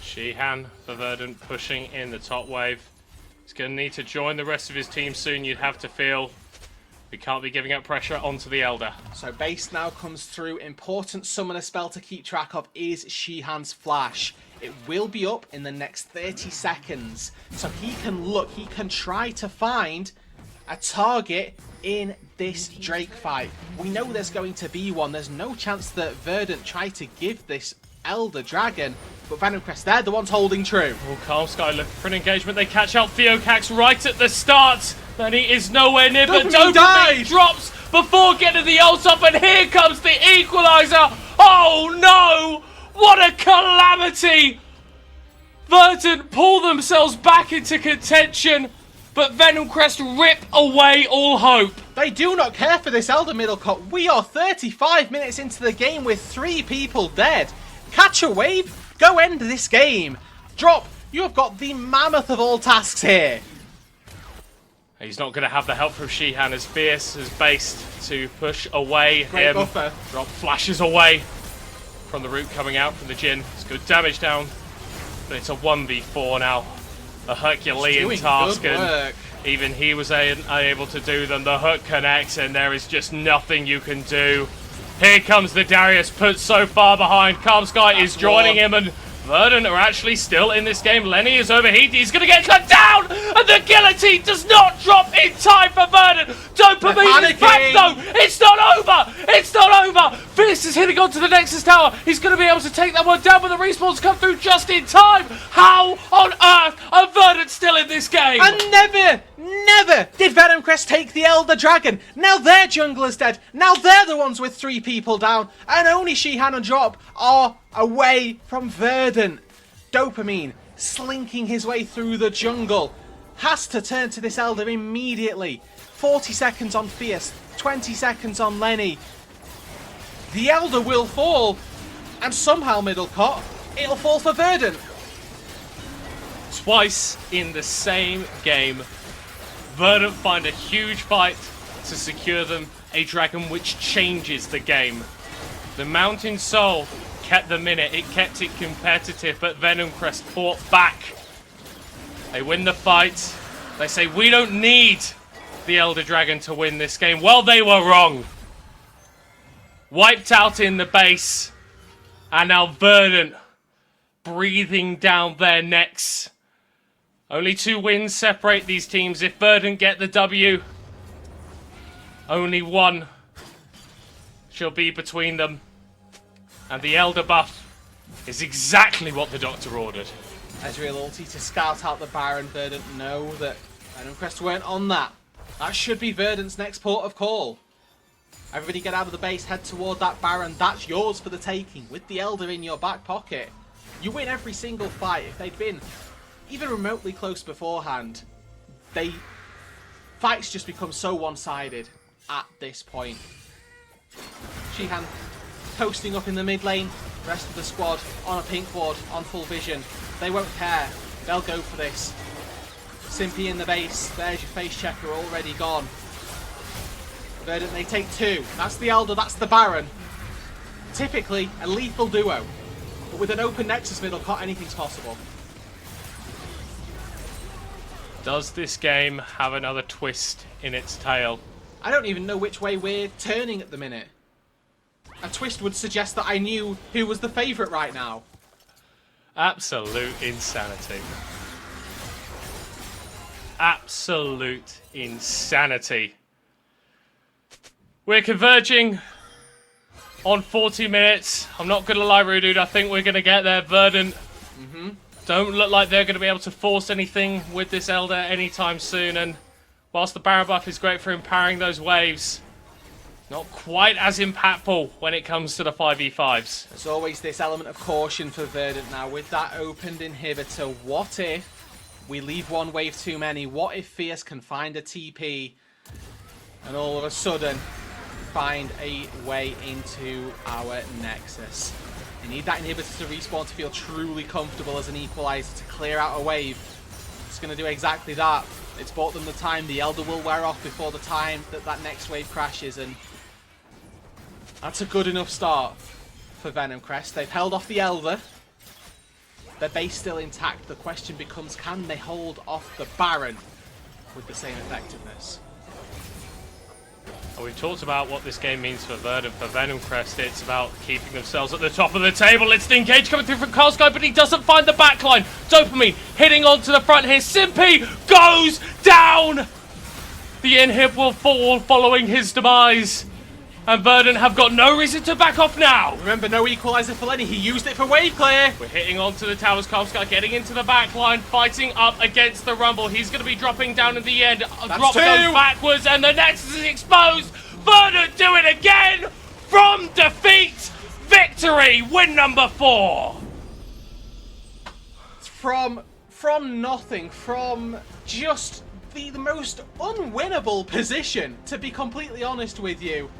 Shihan for Verdant pushing in the top wave. He's going to need to join the rest of his team soon, you'd have to feel. We can't be giving up pressure onto the Elder. So base now comes through. Important summoner spell to keep track of is Shihan's Flash. It will be up in the next 30 seconds. So he can look, he can try to find a target in this Drake fight. We know there's going to be one. There's no chance that Verdant try to give this Elder Dragon, but Venom Crest, they're the ones holding true. Oh, Calm Sky looking for an engagement. They catch out Theocax right at the start. Then he is nowhere near, but Dopamine drops before getting the ult up, and here comes the equalizer. Oh no! What a calamity! Verdant pull themselves back into contention, but Venom Crest rip away all hope. They do not care for this Elder middle cut. We are 35 minutes into the game with 3 people dead. Catch a wave Go end this game. Drop, you have got the mammoth of all tasks here. He's not going to have the help from Shihan as Fierce has based to push away Great him. buffer. Drop flashes away from the root coming out from the Jhin. It's good damage down, but it's a 1v4 now. A Herculean task, and even he was unable to do them. The hook connects, and there is just nothing you can do. Here comes the Darius, put so far behind. Calm Sky is joining him, and Verdant are actually still in this game. Lenny is overheated. He's going to get cut down, and the guillotine does not drop in time for Verdant. Dopamine is back, though. It's not over. It's not over. Fierce is hitting onto the Nexus Tower. He's going to be able to take that one down, but the respawns come through just in time. How on earth are Verdant still in this game? And never did Venomcrest take the Elder Dragon. Now their jungler's dead. Now they're the ones with 3 people down. And only Shihan and Drop are away from Verdant. Dopamine, slinking his way through the jungle, has to turn to this Elder immediately. 40 seconds on Fierce, 20 seconds on Lenny. The Elder will fall, and somehow, Middlecott, it'll fall for Verdant. Twice in the same game, Verdant find a huge fight to secure them a dragon which changes the game. The Mountain Soul kept the minute, it kept it competitive, but Venomcrest fought back. They win the fight. They say, we don't need the Elder Dragon to win this game. Well, they were wrong. Wiped out in the base, and now Verdant breathing down their necks. Only 2 wins separate these teams. If Verdant get the W, only 1 shall be between them. And the Elder buff is exactly what the Doctor ordered. Ezreal ulti to scout out the Baron. Verdant know that Venomcrest weren't on that. That should be Verdant's next port of call. Everybody get out of the base, head toward that Baron. That's yours for the taking, with the Elder in your back pocket. You win every single fight. If they'd been even remotely close beforehand, fights just become so one-sided at this point. Shihan posting up in the mid lane, the rest of the squad on a pink ward, on full vision. They won't care, they'll go for this. Simpy in the base, there's your face checker already gone. Verdant, they take 2, that's the Elder, that's the Baron. Typically a lethal duo, but with an open Nexus Middlecott, anything's possible. Does this game have another twist in its tail? I don't even know which way we're turning at the minute. A twist would suggest that I knew who was the favourite right now. Absolute insanity. Absolute insanity. We're converging on 40 minutes. I'm not going to lie, Rudude. I think we're going to get there. Verdant don't look like they're going to be able to force anything with this Elder anytime soon. And whilst the Baron buff is great for empowering those waves, not quite as impactful when it comes to the 5v5s. There's always this element of caution for Verdant now. With that opened inhibitor, what if we leave one wave too many? What if Fierce can find a TP and all of a sudden find a way into our Nexus? They need that inhibitor to respawn to feel truly comfortable as an equalizer to clear out a wave. It's going to do exactly that. It's bought them the time. The Elder will wear off before the time that next wave crashes, and that's a good enough start for Venomcrest. They've held off the Elder. Their base still intact. The question becomes, can they hold off the Baron with the same effectiveness? And we've talked about what this game means for Verdant. For Venomcrest, it's about keeping themselves at the top of the table. It's the engage coming through from Karlsky, but he doesn't find the backline. Dopamine hitting onto the front here. Simpy goes down. The inhib will fall following his demise. And Verdant have got no reason to back off now. Remember, no equalizer for Lenny. He used it for wave clear. We're hitting onto the towers. Karlsky getting into the back line, fighting up against the Rumble. He's going to be dropping down in the end. Drop goes backwards, and the Nexus is exposed. Verdant do it again. From defeat, victory. Win number 4. From nothing, from just the most unwinnable position, to be completely honest with you.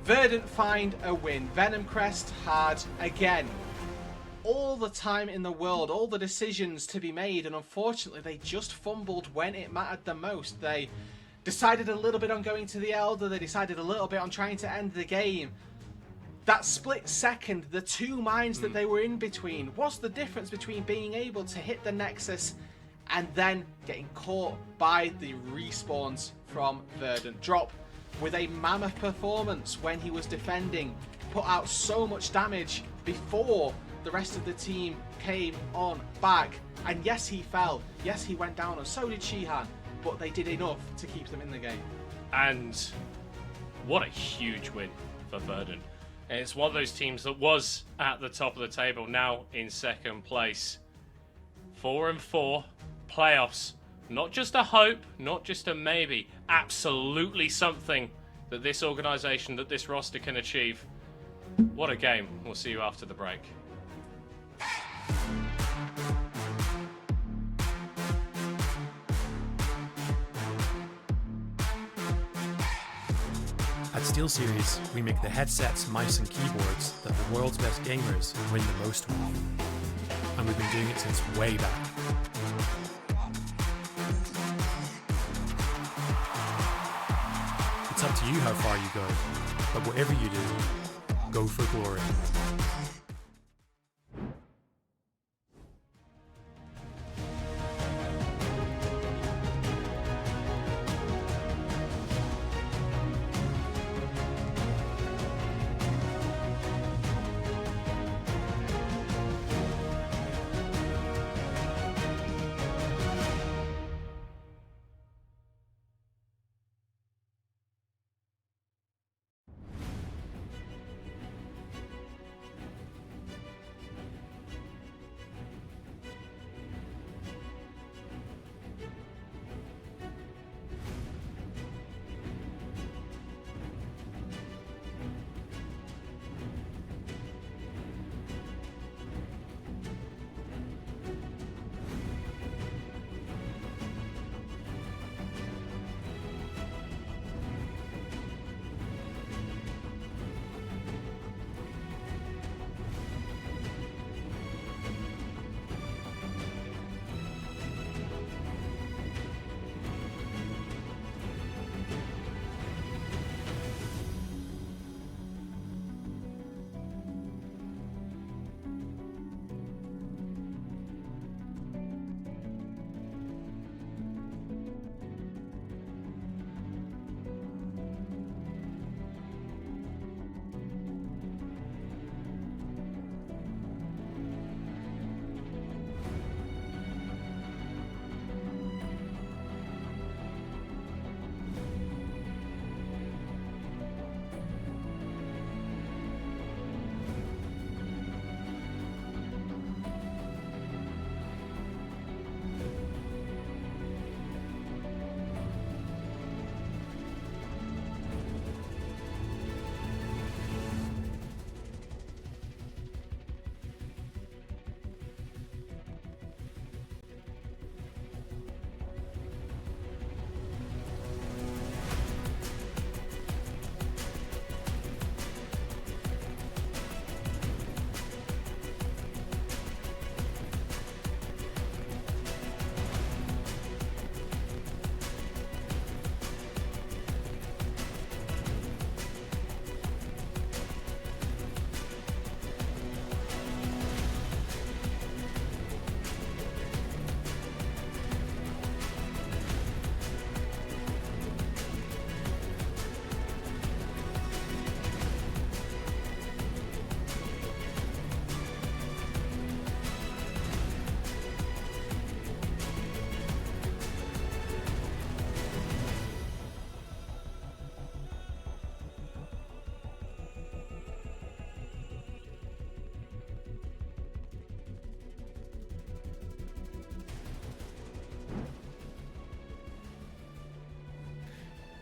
Verdant find a win. Venomcrest had, again, all the time in the world, all the decisions to be made, and unfortunately they just fumbled when it mattered the most. They decided a little bit on going to the Elder, they decided a little bit on trying to end the game. That split second, the two minds that they were in between, was the difference between being able to hit the Nexus and then getting caught by the respawns from Verdant. Drop, with a mammoth performance when he was defending, put out so much damage before the rest of the team came on back. And yes, he fell. Yes, he went down, and so did Shihan. But they did enough to keep them in the game. And what a huge win for Verdant. It's one of those teams that was at the top of the table, now in second place. 4-4, playoffs. Not just a hope, not just a maybe. Absolutely something that this organisation, that this roster can achieve. What a game. We'll see you after the break. At SteelSeries, we make the headsets, mice and keyboards that the world's best gamers win the most with. And we've been doing it since way back. It's up to you how far you go, but whatever you do, go for glory.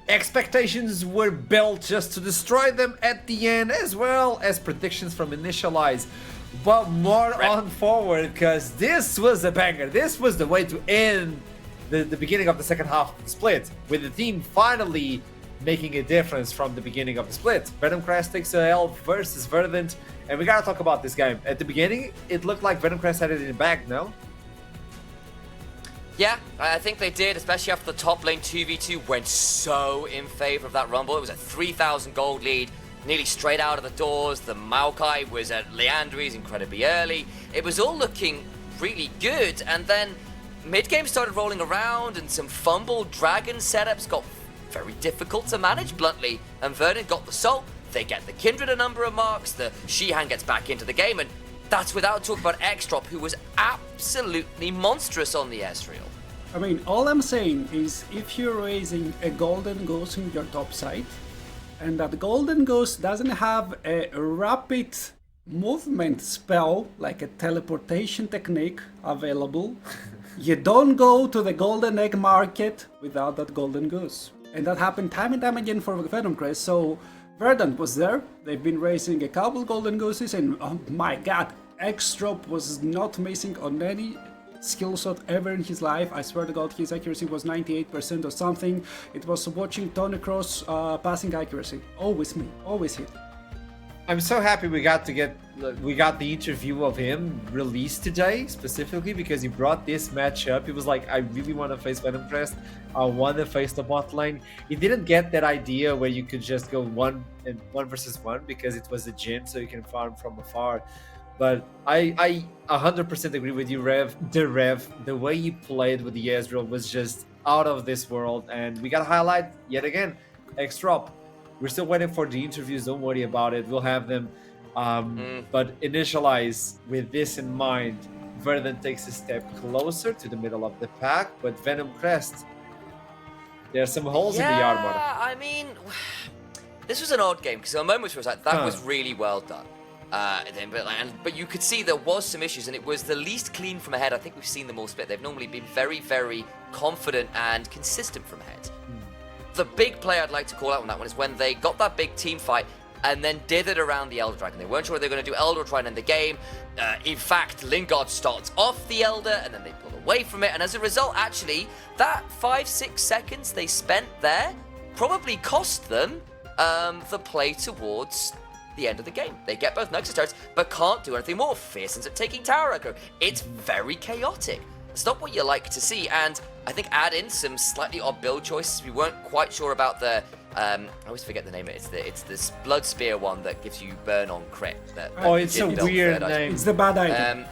Expectations were built just to destroy them at the end, as well as predictions from Initialize. But more on forward, because this was a banger. This was the way to end the beginning of the second half of the split, with the team finally making a difference from the beginning of the split. Venom Crest takes a L versus Verdant, and we gotta talk about this game. At the beginning, it looked like Venom Crest had it in the bag, no? Yeah, I think they did, especially after the top lane 2v2 went so in favor of that Rumble. It was a 3,000 gold lead, nearly straight out of the doors. The Maokai was at Leandry's incredibly early. It was all looking really good, and then mid-game started rolling around, and some fumbled dragon setups got very difficult to manage, bluntly, and Verdant got the Soul. They get the Kindred a number of marks, the Shihan gets back into the game, and that's without talking about X-Drop, who was absolutely monstrous on the Ezreal. I mean, all I'm saying is if you're raising a Golden Ghost in your top side, and that Golden Ghost doesn't have a rapid movement spell, like a teleportation technique available, you don't go to the Golden Egg Market without that Golden Goose. And that happened time and time again for Venom Crest, so Verdant was there, they've been raising a couple Golden Gooses, and oh my god, X-Drop was not missing on any skill shot ever in his life. I swear to god, his accuracy was 98% or something. It was watching Tony Cross passing accuracy. Always me, always hit. I'm so happy we got the interview of him released today, specifically because he brought this match up. He was like, I really want to face Venom Crest. I want to face the bot lane. He didn't get that idea where you could just go one versus one because it was a Jhin, so you can farm from afar. But I 100% agree with you, Rev. The way he played with the Ezreal was just out of this world. And we got to highlight, yet again, X-Drop. We're still waiting for the interviews. Don't worry about it. We'll have them. But initialize with this in mind. Verdant takes a step closer to the middle of the pack. But Venom Crest, there are some holes in the armor. Yeah, I mean, this was an odd game because there were moments where it was like, that was really well done. But you could see there was some issues, and it was the least clean from ahead. I think we've seen them all split. They've normally been very, very confident and consistent from ahead. The big play I'd like to call out on that one is when they got that big team fight and then dithered around the Elder Dragon. They weren't sure they were going to do Elder try and end the game. In fact, Lingard starts off the Elder and then they pull away from it. And as a result, actually, that 5-6 seconds they spent there probably cost them the play towards the end of the game. They get both Nexus turrets, but can't do anything more. Fierce ends up taking Tower Echo. It's very chaotic. It's not what you like to see, and I think add in some slightly odd build choices. We weren't quite sure about the, I always forget the name of it. It's this Blood Spear one that gives you burn on crit. It's a weird name. It's the bad item.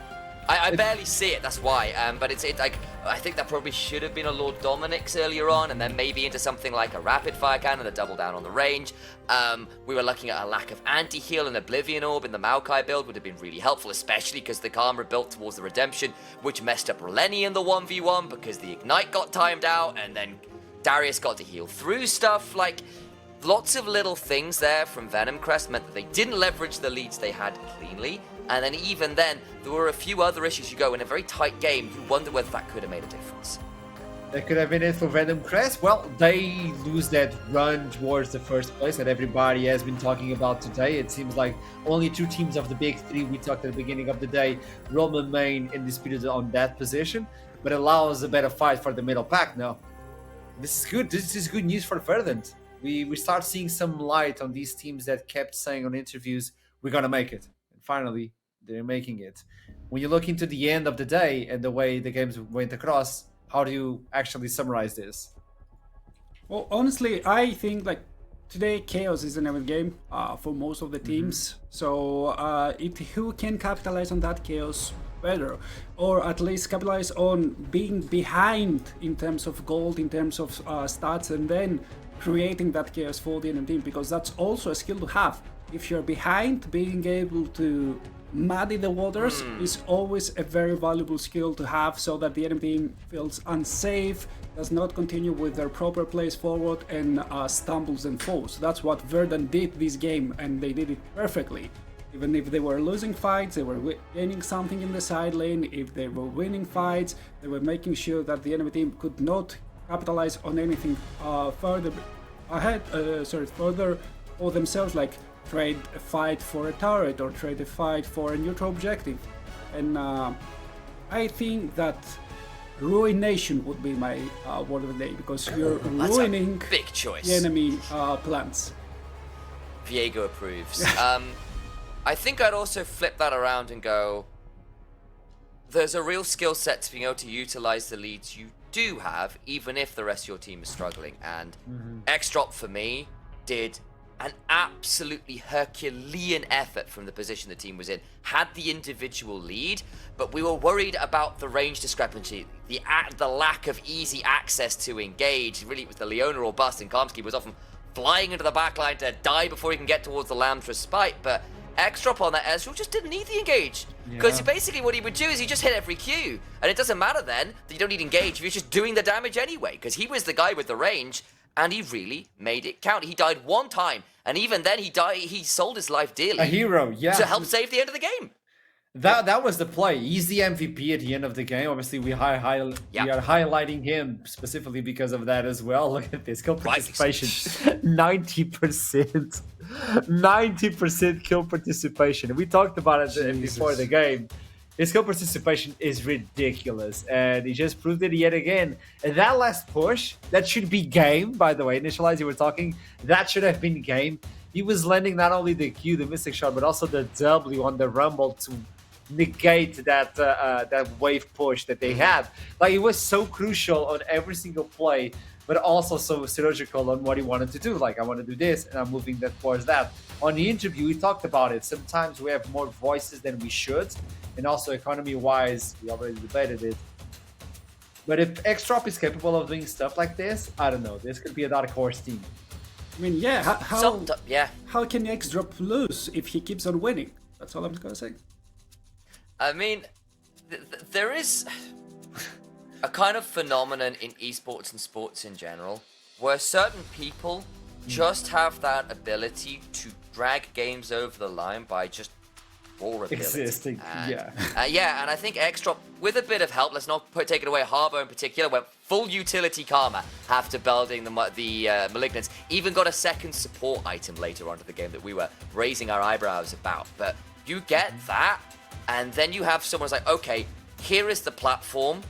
I barely see it, that's why. But it's like, I think that probably should have been a Lord Dominic's earlier on, and then maybe into something like a Rapid Fire Cannon to double down on the range. We were looking at a lack of anti-heal and Oblivion Orb in the Maokai build would have been really helpful, especially because the Karma built towards the Redemption, which messed up Releni in the 1v1 because the Ignite got timed out, and then Darius got to heal through stuff. Like, lots of little things there from Venom Crest meant that they didn't leverage the leads they had cleanly. And then even then, there were a few other issues. You go in a very tight game, you wonder whether that could have made a difference. That could have been it for Venom Crest. Well, they lose that run towards the first place that everybody has been talking about today. It seems like only two teams of the big three we talked at the beginning of the day will remain indisputed on that position, but allows a better fight for the middle pack now. This is good. This is good news for Verdant. We start seeing some light on these teams that kept saying on interviews, we're going to make it. And finally, they're making it. When you look into the end of the day and the way the games went across, how do you actually summarize this? Well, honestly, I think like today chaos is an every game for most of the teams. So who can capitalize on that chaos better, or at least capitalize on being behind in terms of gold, in terms of stats, and then creating that chaos for the enemy team, because that's also a skill to have. If you're behind, being able to muddy the waters is always a very valuable skill to have, so that the enemy team feels unsafe, does not continue with their proper plays forward, and stumbles and falls. That's what Verdant did this game, and they did it perfectly. Even if they were losing fights, they were gaining something in the side lane. If they were winning fights, they were making sure that the enemy team could not capitalize on anything further for themselves, like trade a fight for a turret or trade a fight for a neutral objective. And I think that ruination would be my word of the day, because you're That's ruining a big choice. the enemy plans. Viego approves. I think I'd also flip that around and go, there's a real skill set to being able to utilize the leads you do have, even if the rest of your team is struggling. And X-Drop, for me, did an absolutely Herculean effort from the position the team was in. Had the individual lead, but we were worried about the range discrepancy, the lack of easy access to engage. Really, it was the Leona or bust, and Karmsky was often flying into the backline to die before he can get towards the Lamb's Respite, but X-Drop on that Ezreal just didn't need the engage. Because basically what he would do is he just hit every Q, and it doesn't matter then that you don't need engage if you're just doing the damage anyway, because he was the guy with the range, and he really made it count. He died one time, and even then he sold his life dearly. A hero, yeah. To help save the end of the game. That was the play. He's the MVP at the end of the game. Obviously, we are highlighting him specifically because of that as well. Look at this kill participation, 90%, 90% kill participation. We talked about it before the game. His kill participation is ridiculous, and he just proved it yet again. And that last push, that should be game, by the way. Initialize, you were talking, that should have been game. He was landing not only the Q, the Mystic Shot, but also the W on the Rumble to negate that wave push that they had. Like, it was so crucial on every single play, but also so surgical on what he wanted to do. Like, I want to do this, and I'm moving that towards that. On the interview, we talked about it. Sometimes we have more voices than we should, and also economy-wise, we already debated it. But if X-Drop is capable of doing stuff like this, I don't know. This could be a dark horse team. I mean, how can X-Drop lose if he keeps on winning? That's all I'm gonna say. I mean, there is a kind of phenomenon in esports and sports in general where certain people just have that ability to drag games over the line by just raw ability. Existing, and, and I think X-Drop, with a bit of help, let's not take it away, Harbo in particular, went full utility karma after building the Malignants, even got a second support item later on to the game that we were raising our eyebrows about. But you get that, and then you have someone's like, okay, here is the platform,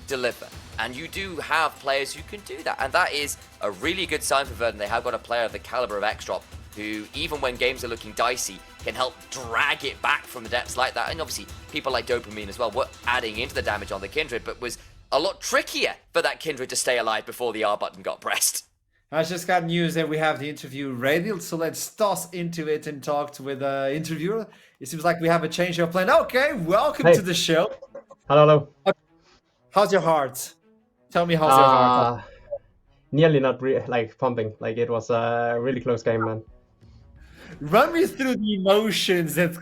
deliver. And you do have players who can do that, and that is a really good sign for Verdant. They have got a player of the caliber of X-Drop who, even when games are looking dicey, can help drag it back from the depths like that. And obviously, people like Dopamine as well were adding into the damage on the Kindred, but was a lot trickier for that Kindred to stay alive before the R button got pressed. I just got news that we have the interview ready, so let's toss into it and talk with the interviewer. It seems like we have a change of plan. Okay, welcome to the show. Hello. How's your heart? Tell me how's your heart. Nearly not pumping. Like, it was a really close game, man. Run me through the emotions that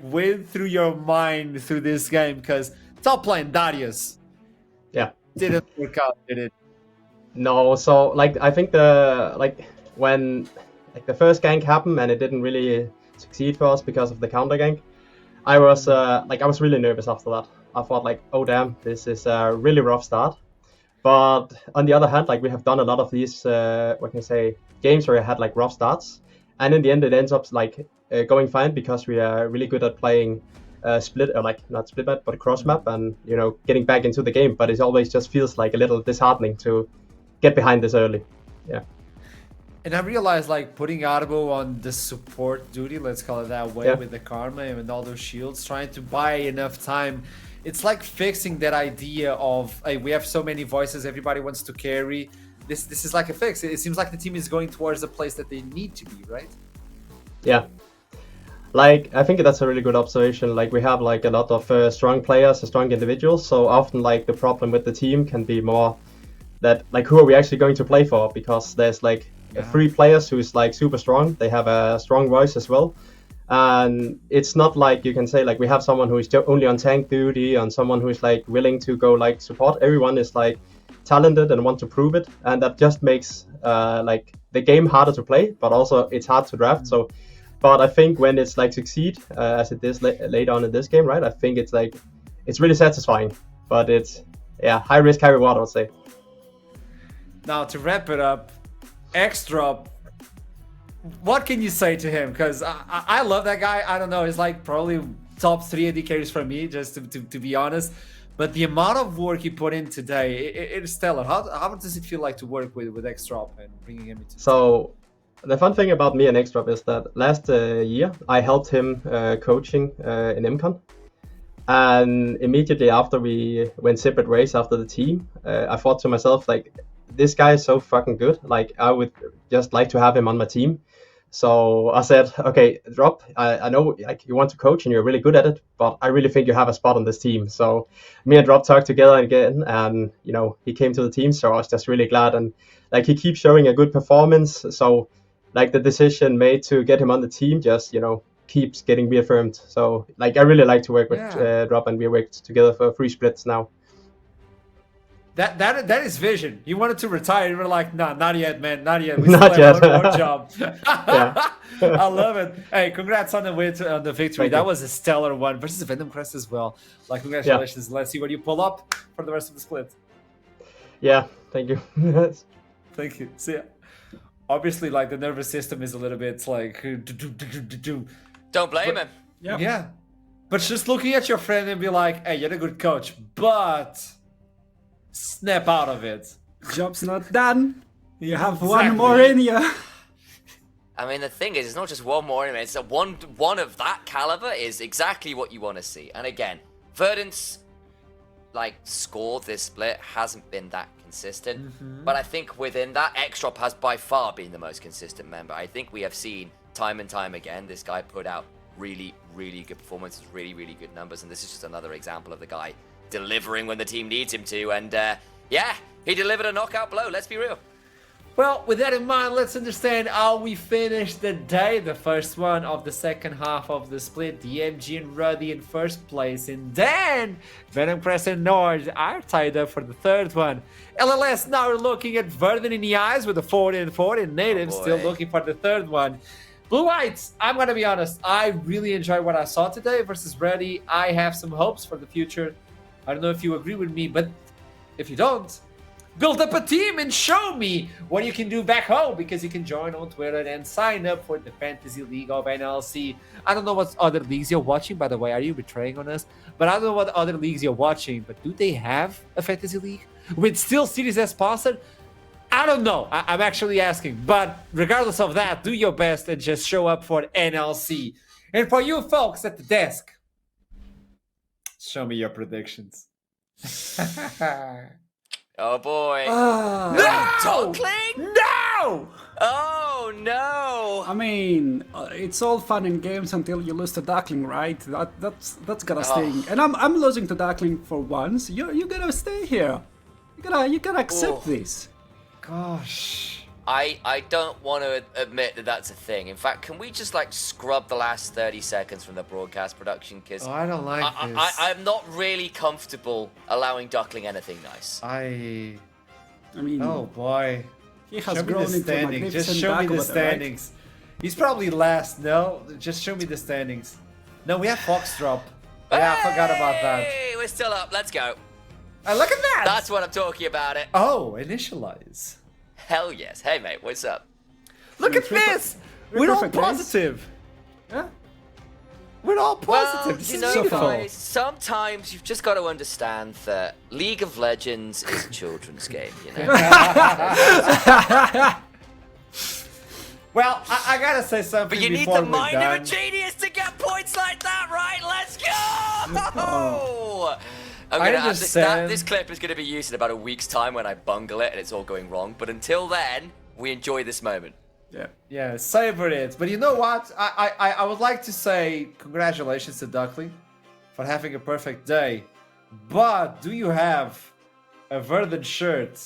went through your mind through this game, because top lane Darius. Yeah. Didn't work out, did it? No, so I think when the first gank happened and it didn't really succeed for us because of the counter gank, I was really nervous after that. I thought oh damn, this is a really rough start. But on the other hand, we have done a lot of these games where I had rough starts, and in the end it ends up going fine because we are really good at playing split, or not split map but cross map, and getting back into the game. But it always just feels a little disheartening to get behind this early. Yeah. And I realized putting Arbo on the support duty, let's call it that way, with the Karma and all those shields, trying to buy enough time. It's like fixing that idea of, hey, we have so many voices, everybody wants to carry. This is like a fix. It seems like the team is going towards the place that they need to be, right? Yeah. I think that's a really good observation. We have a lot of strong players, strong individuals. So often the problem with the team can be more that who are we actually going to play for? Because there's 3 players who's super strong. They have a strong voice as well. And it's not you can say we have someone who is only on tank duty and someone who is willing to go support. Everyone is talented and want to prove it, and that just makes the game harder to play, but also it's hard to draft. So, but I think when it's succeed as it is later on in this game, right? I think it's it's really satisfying, but it's high risk, high reward, I would say. Now to wrap it up, X-Drop, what can you say to him? Because I love that guy. I don't know, he's probably top 3 AD carries for me, just to be honest. but the amount of work you put in today, it's stellar. How does it feel like to work with X-Drop and bringing him into? So, the fun thing about me and X-Drop is that last year I helped him coaching in MCon. And immediately after we went separate ways after the team, I thought to myself, like, this guy is so fucking good. Like, I would just like to have him on my team. So I said, okay, Drop, I know like you want to coach and you're really good at it, but I really think you have a spot on this team. So me and Drop talked together again, and he came to the team. So I was just really glad, and like he keeps showing a good performance. So like the decision made to get him on the team just keeps getting reaffirmed. So like I really like to work with Drop, and we worked together for 3 splits now. That is vision. You wanted to retire. You were like, nah, not yet, man, not yet. We Not still have yet. one more job. I love it. Hey, congrats on the victory. Thank that you. was a stellar one versus Venom Crest as well. Like, congratulations. Yeah. Let's see what you pull up for the rest of the split. Yeah, thank you. Thank you. See ya. Obviously, like the nervous system is a little bit like. Don't blame him. Yeah. But just looking at your friend and be like, hey, you're a good coach, but snap out of it. Job's not done. You have Exactly. one more in you. I mean, the thing is, it's not just one more. It's a one of that caliber is exactly what you want to see. And again, Verdant's score this split hasn't been that consistent. But I think within that, X-Drop has by far been the most consistent member. I think we have seen time and time again this guy put out really, really good performances, really, really good numbers. And this is just another example of the guy delivering when the team needs him to. And yeah, he delivered a knockout blow. Let's be real. Well, with that in mind, let's understand how we finished the day. The first one of the second half of the split. DMG and Ruddy in first place. And then Venom Crest and Nord are tied up for the third one. LLS now looking at Verdant in the eyes with a 40-40. And Native still looking for the third one. Blue Whites, I'm going to be honest. I really enjoyed what I saw today versus Ruddy. I have some hopes for the future. I don't know if you agree with me, but if you don't, build up a team and show me what you can do back home, because you can join on Twitter and sign up for the Fantasy League of NLC. I don't know what other leagues you're watching, by the way. Are you betraying on us? But I don't know what other leagues you're watching, but do they have a Fantasy League with Steel Cities as sponsor? I don't know. I'm actually asking. But regardless of that, do your best and just show up for NLC. And for you folks at the desk, show me your predictions. Oh boy. No! Duckling? No! Oh no! I mean, it's all fun and games until you lose to Duckling, right? That's gotta sting. And I'm losing to Duckling for once. You gotta stay here. You gotta accept this. Gosh. I don't want to admit that that's a thing. In fact, can we just scrub the last 30 seconds from the broadcast production? Because I don't like this. I'm not really comfortable allowing Duckling anything nice. I mean, oh boy. he has Show me grown the into a standings. Just magnificent show me the Dagoba, right? standings. He's probably last. No, just show me the standings. No, we have Fox drop. Yeah, I forgot about that. Hey, we're still up. Let's go. Look at that. That's what I'm talking about. It. Oh, initialize. Hell yes. Hey mate, what's up? Look at this. We're all positive. Yeah. We're all positive. Well, This you is know, beautiful. guys, sometimes you've just got to understand that League of Legends is a children's game, you know? Well, I gotta say something. But you need before the we're mind done. of a genius to get points like that, right? Let's go! I'm I gonna add understand. this clip is going to be used in about a week's time when I bungle it and it's all going wrong. But until then, we enjoy this moment. Yeah, savor it. But you know what? I would like to say congratulations to Duckling for having a perfect day. But do you have a Verdant shirt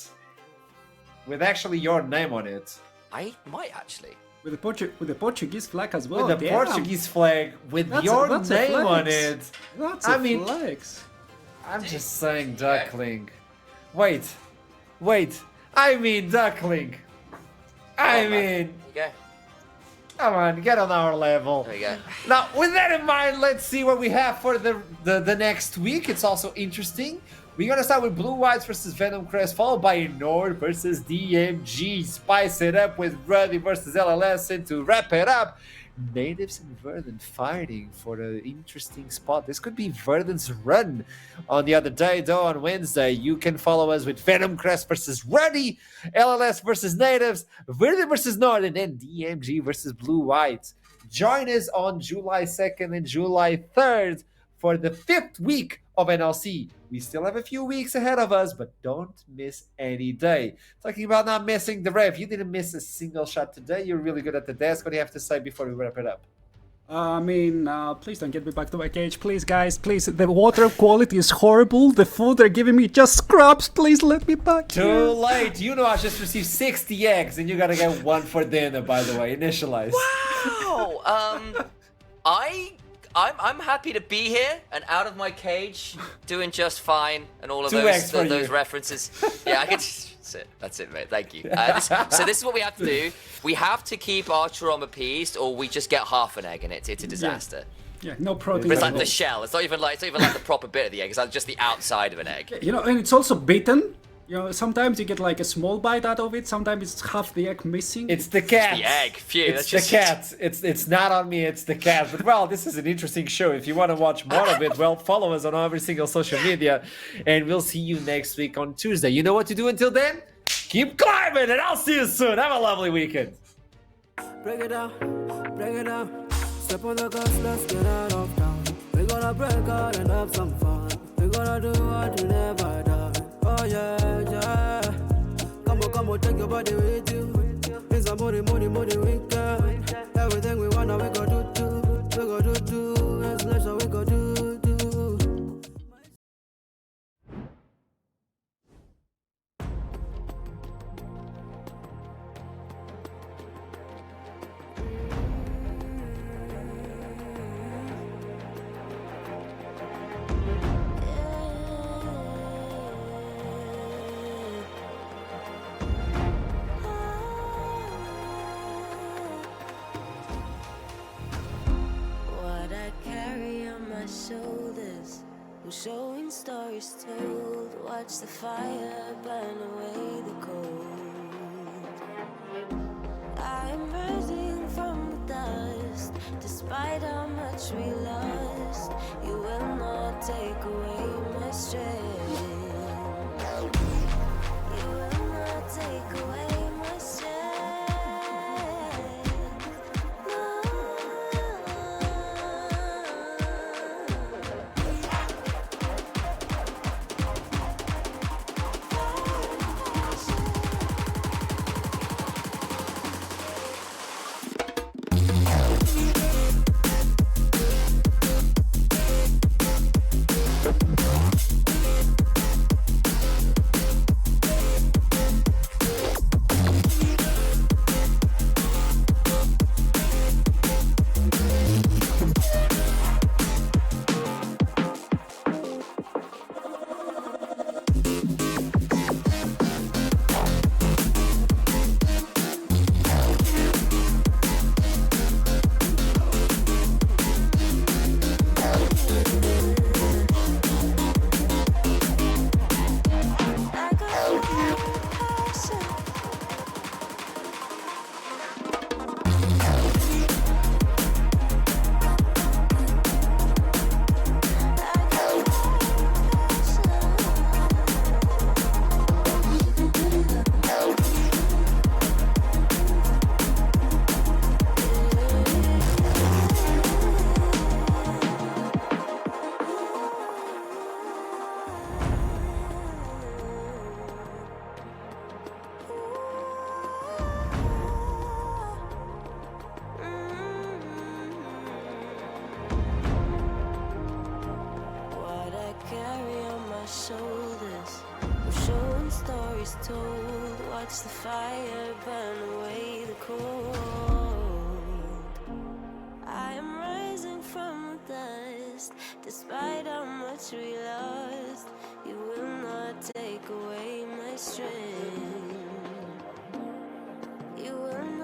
with actually your name on it? I might actually. With the Portuguese flag as well. With the damn. Portuguese flag with That's your a name on flex. it. That's I a mean- flex. I'm just saying Duckling. Wait. I mean Duckling. I Oh, man. mean, There you go. come on, get on our level. There you go. Now, with that in mind, let's see what we have for the next week. It's also interesting. We're gonna start with Blue Whites versus Venom Crest, followed by Nord versus DMG. Spice it up with Ruddy versus LLS, and to wrap it up, Natives and Verdant fighting for the interesting spot. This could be Verdant's run on the other day, though. On Wednesday, you can follow us with Venom Crest versus Ruddy, LLS versus Natives, Verdant versus Northern, and DMG versus Blue White. Join us on July 2nd and July 3rd for the 5th week of NLC. We still have a few weeks ahead of us, but don't miss any day. Talking about not missing the ref, you didn't miss a single shot today. You're really good at the desk. What do you have to say before we wrap it up? Please don't get me back to my cage. Please, guys, please. The water quality is horrible. The food they're giving me just scraps. Please let me back Too here. late. You know I just received 60 eggs, and you gotta get one for dinner, by the way. Initialize. Wow. I'm happy to be here and out of my cage, doing just fine, and all of those references. Yeah, I can. That's it, mate. Thank you. So this is what we have to do. We have to keep Archerom appeased, or we just get half an egg, and it's a disaster. Yeah, no protein. It's like the shell. It's not even like the proper bit of the egg. It's like just the outside of an egg. You know, and it's also bitten. You know, sometimes you get like a small bite out of it. Sometimes it's half the egg missing. It's the cat. The egg. Phew, it's the cat. It's not on me. It's the cat. But well, this is an interesting show. If you want to watch more of it, well, follow us on every single social media, and we'll see you next week on Tuesday. You know what to do until then? Keep climbing, and I'll see you soon. Have a lovely weekend. Break it down, break it down. Step on the gas, let's get out of town. We're gonna break out and have some fun. We're gonna do what we never done. Oh yeah, yeah. Come on, take your body with you. It's a money weekend. Everything we wanna, we go do. We go do. Let's let we go do. Shoulders, we're showing stories told. Watch the fire burn away the cold. I am rising from the dust. Despite how much we lost, you will not take away my strength. You will not take away my strength. Shoulders, we're showing stories told. Watch the fire burn away the cold. I am rising from the dust. Despite how much we lost, you will not take away my strength.